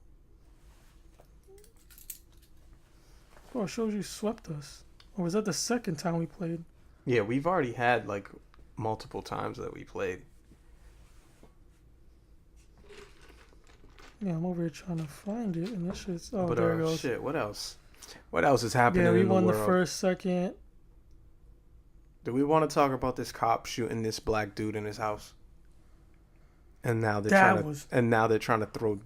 Oh, it shows you swept us. Or was that the second time we played? Yeah, we've already had like multiple times that we played. Yeah, I'm over here trying to find it, and this shit's... Oh, But there it goes. shit, what else? What else is happening Yeah, we in the won the world? first, second. Do we want to talk about this cop shooting this black dude in his house? And now they're trying to throw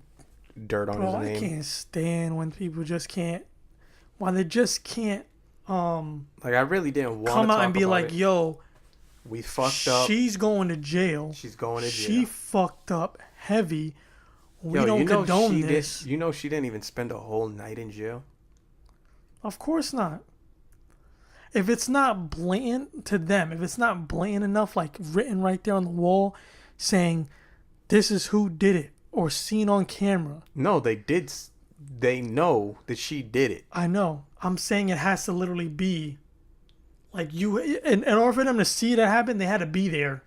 dirt on his Bro, I name. can't stand when people just can't... When they just can't... Like, I really didn't want to come out talk and be about like, it. yo... We fucked up. She's going to jail. She's going to jail. She fucked up heavy. We Yo, don't condone this. You know she didn't even spend a whole night in jail? Of course not. If it's not blatant to them, if it's not blatant enough, like written right there on the wall, saying this is who did it, or seen on camera. No, they did. They know that she did it. I know. I'm saying it has to literally be like you. In order for them to see that happen, they had to be there.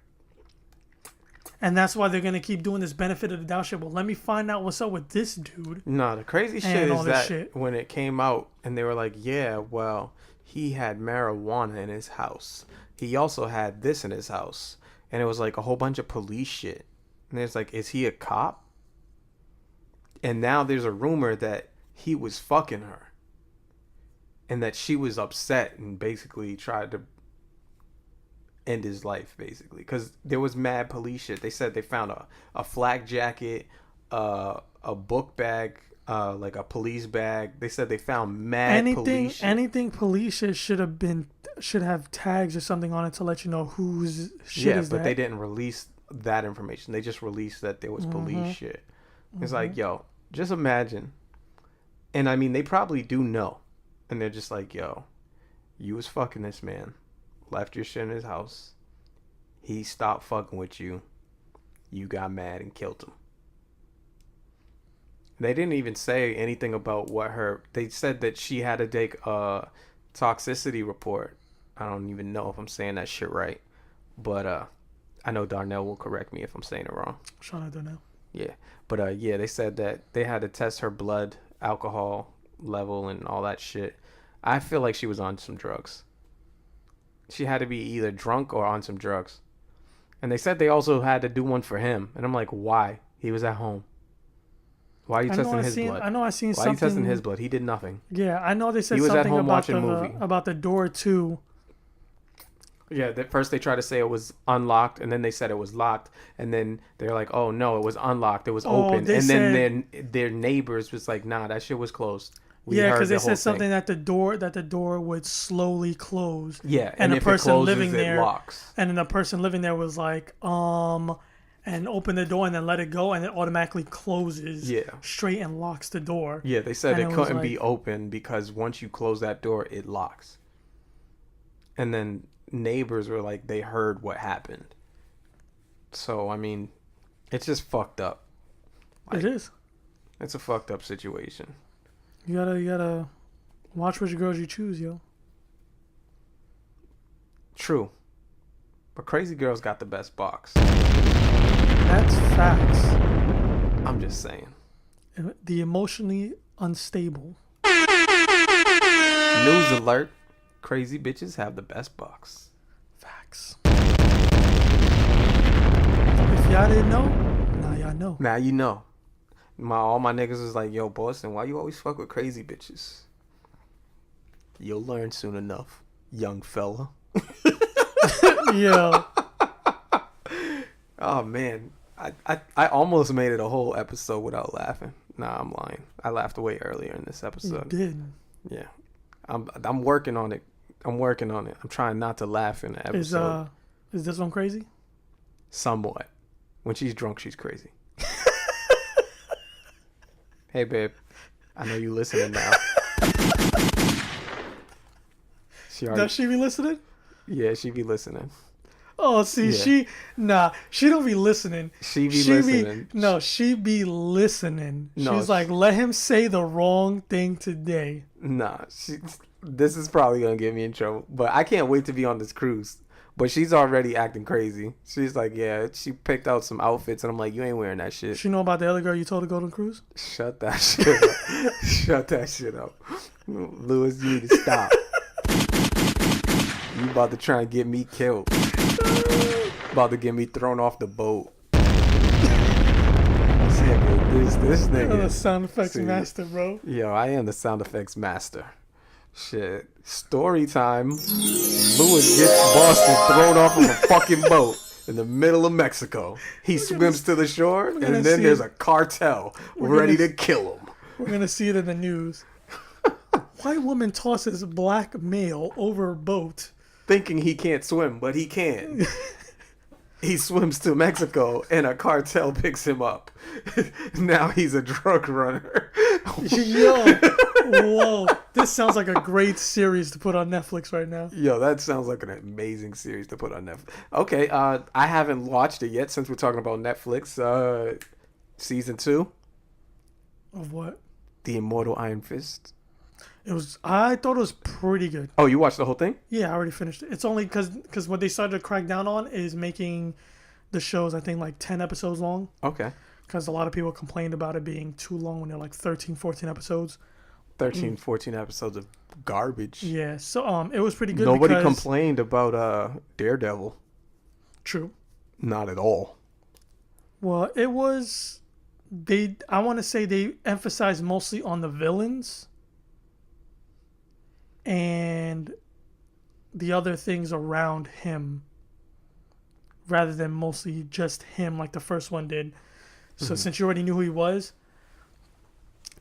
And that's why they're gonna keep doing this benefit of the doubt shit. Well, let me find out what's up with this dude. No, the crazy shit And all is this that shit. when it came out and they were like, yeah, well, he had marijuana in his house. He also had this in his house. And it was like a whole bunch of police shit. And it's like, is he a cop? And now there's a rumor that he was fucking her. And that she was upset and basically tried to end his life, basically. Because there was mad police shit. They said they found a flak jacket, a book bag, like a police bag. They said they found mad police shit. Anything police shit should have tags or something on it to let you know whose shit is that. Yeah, but they didn't release that information. They just released that there was police shit. It's like, yo, just imagine. And I mean, they probably do know. And they're just like, yo, you was fucking this man. Left your shit in his house. He stopped fucking with you. You got mad and killed him. They didn't even say anything about what her... They said that she had to take a toxicity report. I don't even know if I'm saying that shit right. But I know Darnell will correct me if I'm saying it wrong. Sean, I don't know. Yeah. But yeah, they said that they had to test her blood alcohol level and all that shit. I feel like she was on some drugs. She had to be either drunk or on some drugs. And they said they also had to do one for him. And I'm like, why? He was at home. Why are you testing his blood? I know I seen Why something. are you testing his blood? He did nothing. Yeah, I know they said He was at something home about watching a movie. about the door too. Yeah, at first they tried to say it was unlocked, and then they said it was locked, and then they're like, "Oh no, it was unlocked. It was open." And then their neighbors was like, "Nah, that shit was closed." Yeah, because they said something that the door would slowly close. Yeah, and the if person it closes, living there, it locks. And then the person living there was like, and open the door and then let it go, and it automatically closes. Yeah, straight and locks the door. Yeah, they said it couldn't like, be open because once you close that door, it locks. And then neighbors were like, they heard what happened. So I mean, it's just fucked up. Like, it is. It's a fucked up situation. You gotta watch which girls you choose, yo. True. But crazy girls got the best box. That's facts. I'm just saying. The emotionally unstable. News alert. Crazy bitches have the best box. Facts. If y'all didn't know, now y'all know. Now you know. All my niggas was like, yo, Boston, why you always fuck with crazy bitches? You'll learn soon enough, young fella. Yo. Oh, man. I almost made it a whole episode without laughing. Nah, I'm lying. I laughed way earlier in this episode. You did. Yeah. I'm working on it. I'm trying not to laugh in the episode. Is this one crazy? Somewhat. When she's drunk, she's crazy. Hey, babe. I know you listening now. Does she be listening? Yeah, she be listening. Oh, see, Yeah, she don't be listening. she be listening. No, she be listening. No, She's like, let him say the wrong thing today. nah. This is probably gonna get me in trouble, but I can't wait to be on this cruise. But she's already acting crazy. She's like, yeah, she picked out some outfits, and I'm like, you ain't wearing that shit. She know about the other girl you told to go to the cruise? Shut that shit up. Shut that shit up. Lewis, you need to stop. You about to try and get me killed. About to get me thrown off the boat. This You're nigga. the sound effects See, master, bro. Yo, I am the sound effects master. Shit. Story time. Lewis gets Boston thrown off of a fucking boat in the middle of Mexico. He swims to the shore, and then there's a cartel ready to kill him. We're gonna see it in the news. White woman tosses black male over boat. Thinking he can't swim, but he can. He swims to Mexico, and a cartel picks him up. Now he's a drug runner. Yo, whoa. This sounds like a great series to put on Netflix right now. Yo, that sounds like an amazing series to put on Netflix. Okay, I haven't watched it yet since we're talking about Netflix. Season 2, Of what? The Immortal Iron Fist. I thought it was pretty good. Oh, you watched the whole thing? Yeah, I already finished it. It's only because what they started to crack down on is making the shows, I think, like 10 episodes long. Okay. Because a lot of people complained about it being too long when they're like 13, 14 episodes. 13, 14 episodes of garbage. Yeah, so it was pretty good. Nobody because, complained about Daredevil. True. Not at all. Well, it was I want to say they emphasized mostly on the villains and the other things around him rather than mostly just him like the first one did. So since you already knew who he was,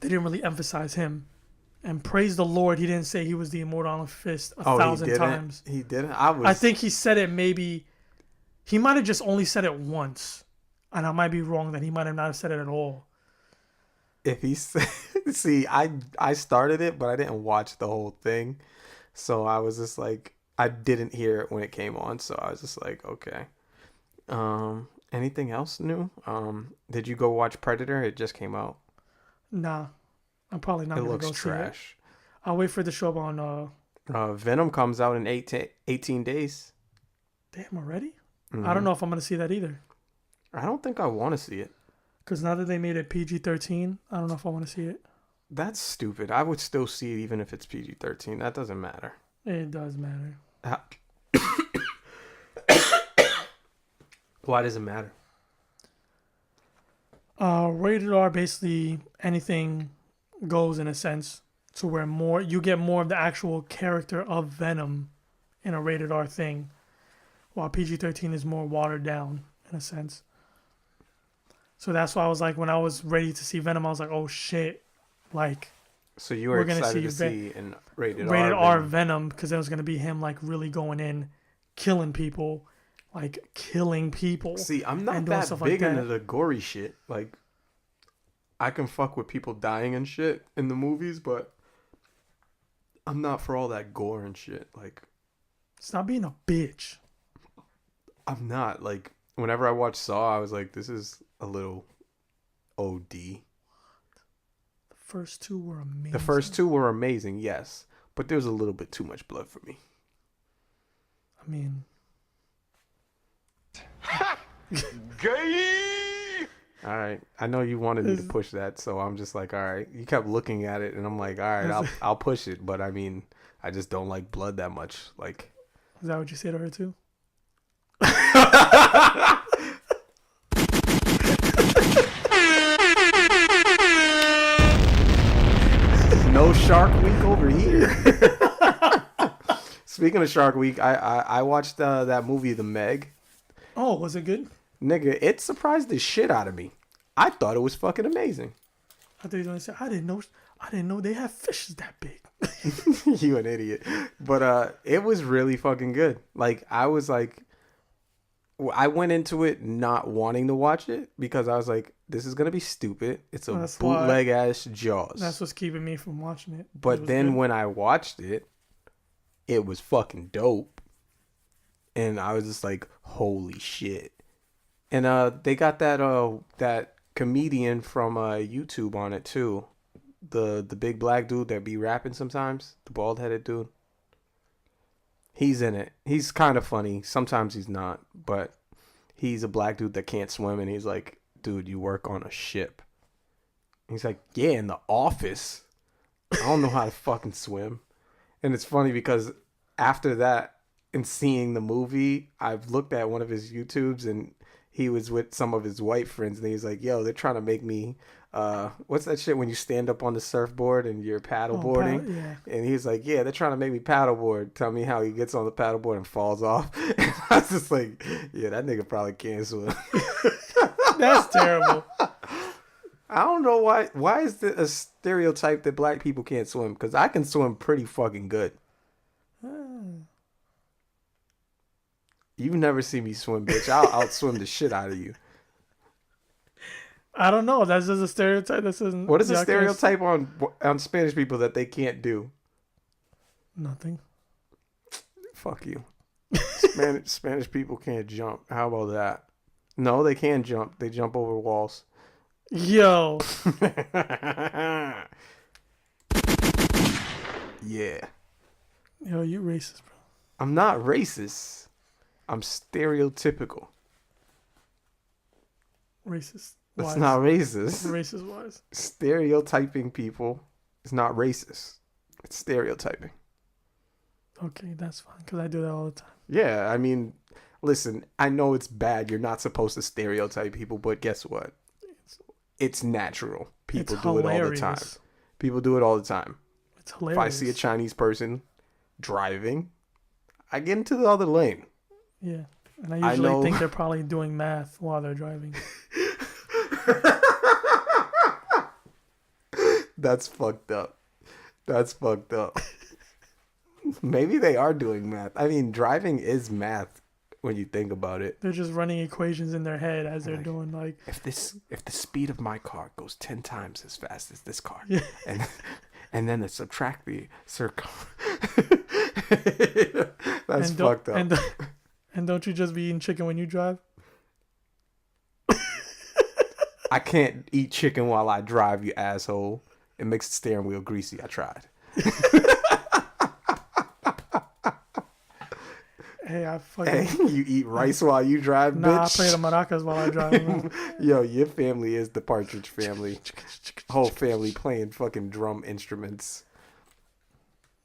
they didn't really emphasize him. And praise the Lord, he didn't say he was the Immortal Iron Fist 1,000 times. He didn't? I think he said it maybe... He might have just only said it once. And I might be wrong that he might have not said it at all. If he said... See, I started it, but I didn't watch the whole thing. So I was just like... I didn't hear it when it came on. So I was just like, okay. Anything else new? Did you go watch Predator? It just came out. Nah. I'm probably not It going to looks go trash. see it. I'll wait for it to show up on... Venom comes out in 18 days. Damn, already? Mm-hmm. I don't know if I'm going to see that either. I don't think I want to see it. Because now that they made it PG-13, I don't know if I want to see it. That's stupid. I would still see it even if it's PG-13. That doesn't matter. It does matter. Why does it matter? Rated R, basically anything goes in a sense to where you get more of the actual character of Venom in a rated R thing, while PG-13 is more watered down in a sense. So that's why I was like, when I was ready to see Venom, I was like, oh shit, like. So you were excited to see in rated R Venom, because it was gonna be him like really going in, killing people. See, I'm not that big into the gory shit. Like, I can fuck with people dying and shit in the movies, but I'm not for all that gore and shit. Like, stop being a bitch. I'm not. Like, whenever I watched Saw, I was like, this is a little OD. The first two were amazing. The first two were amazing, yes. But there's a little bit too much blood for me. I mean... Gay. All right, I know you wanted me to push that, so I'm just like, all right. You kept looking at it, and I'm like, all right, I'll push it. But I mean, I just don't like blood that much. Like, is that what you say to her too? No Shark Week over here. Speaking of Shark Week, I watched that movie, The Meg. Oh, was it good? Nigga, it surprised the shit out of me. I thought it was fucking amazing. I thought you were gonna say, I didn't know they have fishes that big. You an idiot. But it was really fucking good. Like, I was like, I went into it not wanting to watch it because I was like, this is gonna be stupid. It's a bootleg ass Jaws. That's what's keeping me from watching it. But then when I watched it, it was fucking dope. and I was just like, holy shit. And they got that comedian from YouTube on it too. The big black dude that be rapping sometimes, the bald headed dude. He's in it. He's kind of funny. Sometimes he's not, but he's a black dude that can't swim, and he's like, dude, you work on a ship. He's like, yeah, in the office. I don't know how to fucking swim. And it's funny because after that and seeing the movie, I've looked at one of his YouTubes, and he was with some of his white friends, and he's like, yo, they're trying to make me what's that shit when you stand up on the surfboard and you're paddleboarding? Yeah. And he's like, yeah, they're trying to make me paddleboard. Tell me how he gets on the paddleboard and falls off. And I was just like, yeah, that nigga probably can't swim. That's terrible. I don't know why. Why is it a stereotype that black people can't swim? Because I can swim pretty fucking good. You've never seen me swim, bitch. I'll outswim the shit out of you. I don't know. That's just a stereotype. This isn't. What is a stereotype on Spanish people that they can't do? Nothing. Fuck you. Spanish people can't jump. How about that? No, they can jump. They jump over walls. Yo. Yeah. Yo, you racist, bro. I'm not racist. I'm stereotypical. Racist. That's not racist. Racist wise. Stereotyping people is not racist. It's stereotyping. Okay, that's fine, because I do that all the time. Yeah, I mean, listen, I know it's bad. You're not supposed to stereotype people, but guess what? It's natural. People do it all the time. People do it all the time. It's hilarious. If I see a Chinese person driving, I get into the other lane. Yeah, and I usually think they're probably doing math while they're driving. That's fucked up. That's fucked up. Maybe they are doing math. I mean, driving is math when you think about it. They're just running equations in their head as they're doing like if the speed of my car goes 10 times as fast as this car, yeah. and then subtract the circle. That's fucked up. And don't you just be eating chicken when you drive? I can't eat chicken while I drive, you asshole. It makes the steering wheel greasy. I tried. Hey, you eat rice while you drive, bitch? Nah, I play the maracas while I drive. Yo, your family is the Partridge Family. Whole family playing fucking drum instruments.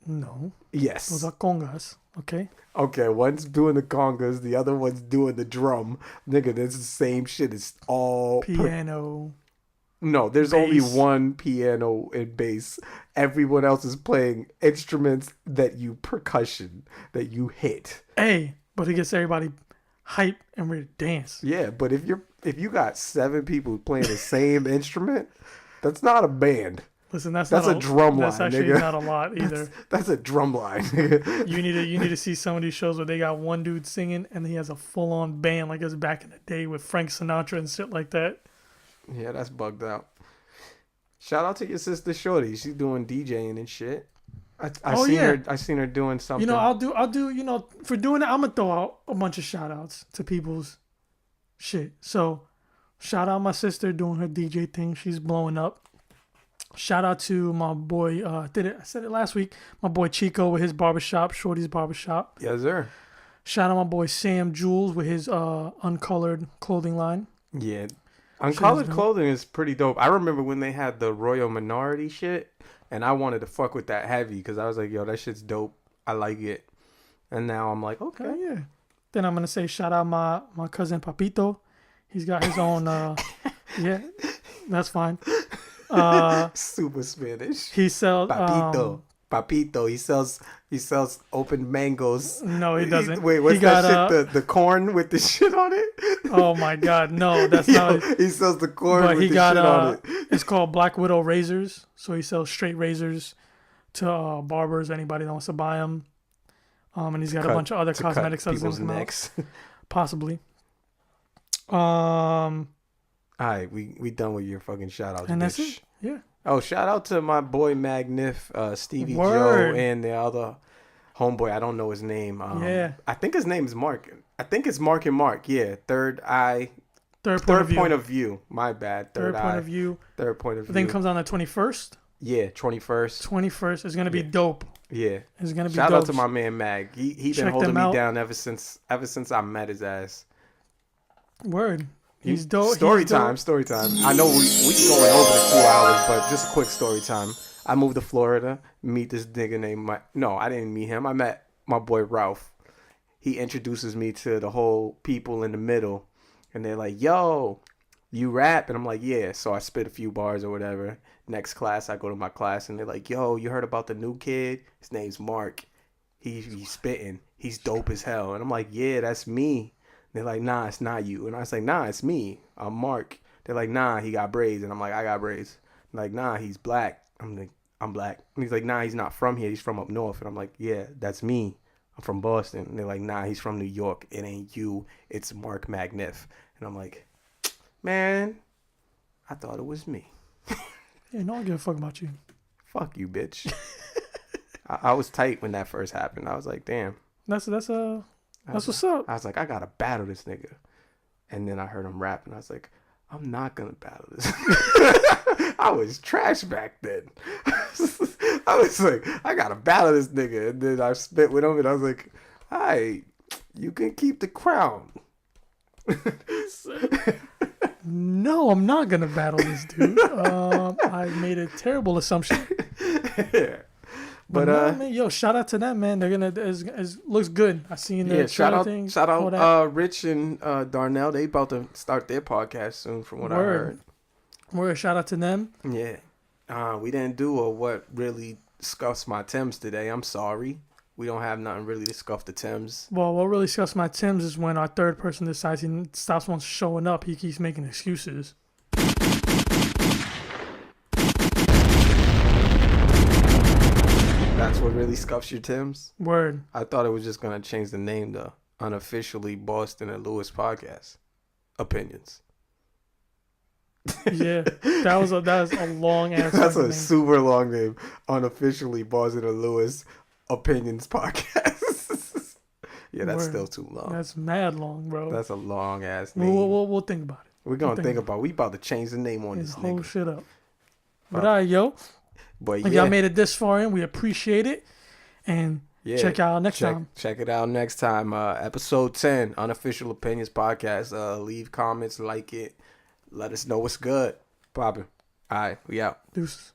No. Yes. Those are congas, okay? Okay, one's doing the congas, the other one's doing the drum. Nigga, that's the same shit. It's all... Piano. No, there's bass. only one piano and bass. Everyone else is playing instruments that you percussion, that you hit. Hey, but it gets everybody hype and ready to dance. Yeah, but if you got 7 people playing the same instrument, that's not a band. Listen, that's a drum line. That's actually nigga. not a lot either. That's a drum line. You need to see some of these shows where they got one dude singing and he has a full on band like it's back in the day with Frank Sinatra and shit like that. Yeah, that's bugged out. Shout out to your sister Shorty. She's doing DJing and shit. I seen her doing something. You know, I'll do, you know, for doing it, I'm gonna throw out a bunch of shout outs to people's shit. So shout out my sister doing her DJ thing. She's blowing up. Shout out to my boy, I said it last week, my boy Chico with his barbershop, Shorty's Barbershop. Yes, sir. Shout out my boy Sam Jules with his uncolored clothing line. Yeah. Uncolored clothing is pretty dope. I remember when they had the Royal Minority shit, and I wanted to fuck with that heavy because I was like, yo, that shit's dope. I like it. And now I'm like, okay. Yeah. Then I'm going to say shout out my cousin Papito. He's got his own, yeah, that's fine. Super Spanish. He sells Papito. He sells open mangoes. No, he doesn't. Wait, what's that shit? The corn with the shit on it? Oh my God, no, that's not. He sells the corn with the shit on it. It's called Black Widow razors. So he sells straight razors to barbers, anybody that wants to buy them. And he's got a bunch of other cosmetic stuff. People's necks. Possibly. All right, we done with your fucking shout outs, and bitch. that's it. Yeah. Oh, shout out to my boy Magnif, Stevie Word. Joe, and the other homeboy. I don't know his name. Yeah. I think his name is Mark. I think it's Mark and Mark. Yeah. Third point of view. My bad. Third point of view. Third point of view. I think it comes on the 21st. Yeah, 21st. 21st is gonna be dope. Yeah. It's gonna be Shout dope. out to my man Mag. He been Check holding them me out. down ever since I met his ass. Word. He's dope. Story time. I know we going over the 2 hours, but just a quick story time. I moved to Florida, meet this nigga named No, I didn't meet him. I met my boy Ralph. He introduces me to the whole people in the middle, and they're like, "Yo, you rap?" And I'm like, "Yeah." So I spit a few bars or whatever. Next class, I go to my class, and they're like, "Yo, you heard about the new kid? His name's Mark. He's spitting. He's dope as hell." And I'm like, "Yeah, that's me." They're like, "Nah, it's not you." And I was like, "Nah, it's me. I'm Mark." They're like, "Nah, he got braids." And I'm like, "I got braids." I'm like, "Nah, he's black." I'm like, "I'm black." And he's like, "Nah, he's not from here. He's from up north." And I'm like, "Yeah, that's me. I'm from Boston." And they're like, "Nah, he's from New York. It ain't you. It's Mark Magniff." And I'm like, "Man, I thought it was me." Yeah, no one give a fuck about you. Fuck you, bitch. I was tight when that first happened. I was like, damn. That's what's up. I was like, I gotta battle this nigga. And then I heard him rap, and I was like, I'm not gonna battle this. I was trash back then. I was like, I gotta battle this nigga. And then I spit with him, and I was like, all right, you can keep the crown. No, I'm not gonna battle this dude. I made a terrible assumption. Yeah. But no, man, yo, shout out to them, man. They're gonna looks good. I seen the shout all that. out Rich and Darnell. They about to start their podcast soon, from what I heard. Word, shout out to them. Yeah. We didn't do what really scuffs my Timbs today. I'm sorry. We don't have nothing really to scuff the Timbs. Well, what really scuffs my Timbs is when our third person decides he stops once showing up. He keeps making excuses. That's what really scuffs your Timbs? Word. I thought it was just going to change the name to Unofficially Boston and Lewis Podcast. Opinions. Yeah, that was a long ass. That's a name. super long name. Unofficially Boston and Lewis Opinions Podcast. Yeah, that's still too long. That's mad long, bro. That's a long ass name. We'll think about it. We're gonna think about it. We about to change the name on this whole nigga. shit up. But all right, yo. But if y'all made it this far in, we appreciate it. And check out next time. Check it out next time. Episode 10, Unofficial Opinions Podcast. Leave comments, like it. Let us know what's good. Poppin'. All right, we out. Deuces.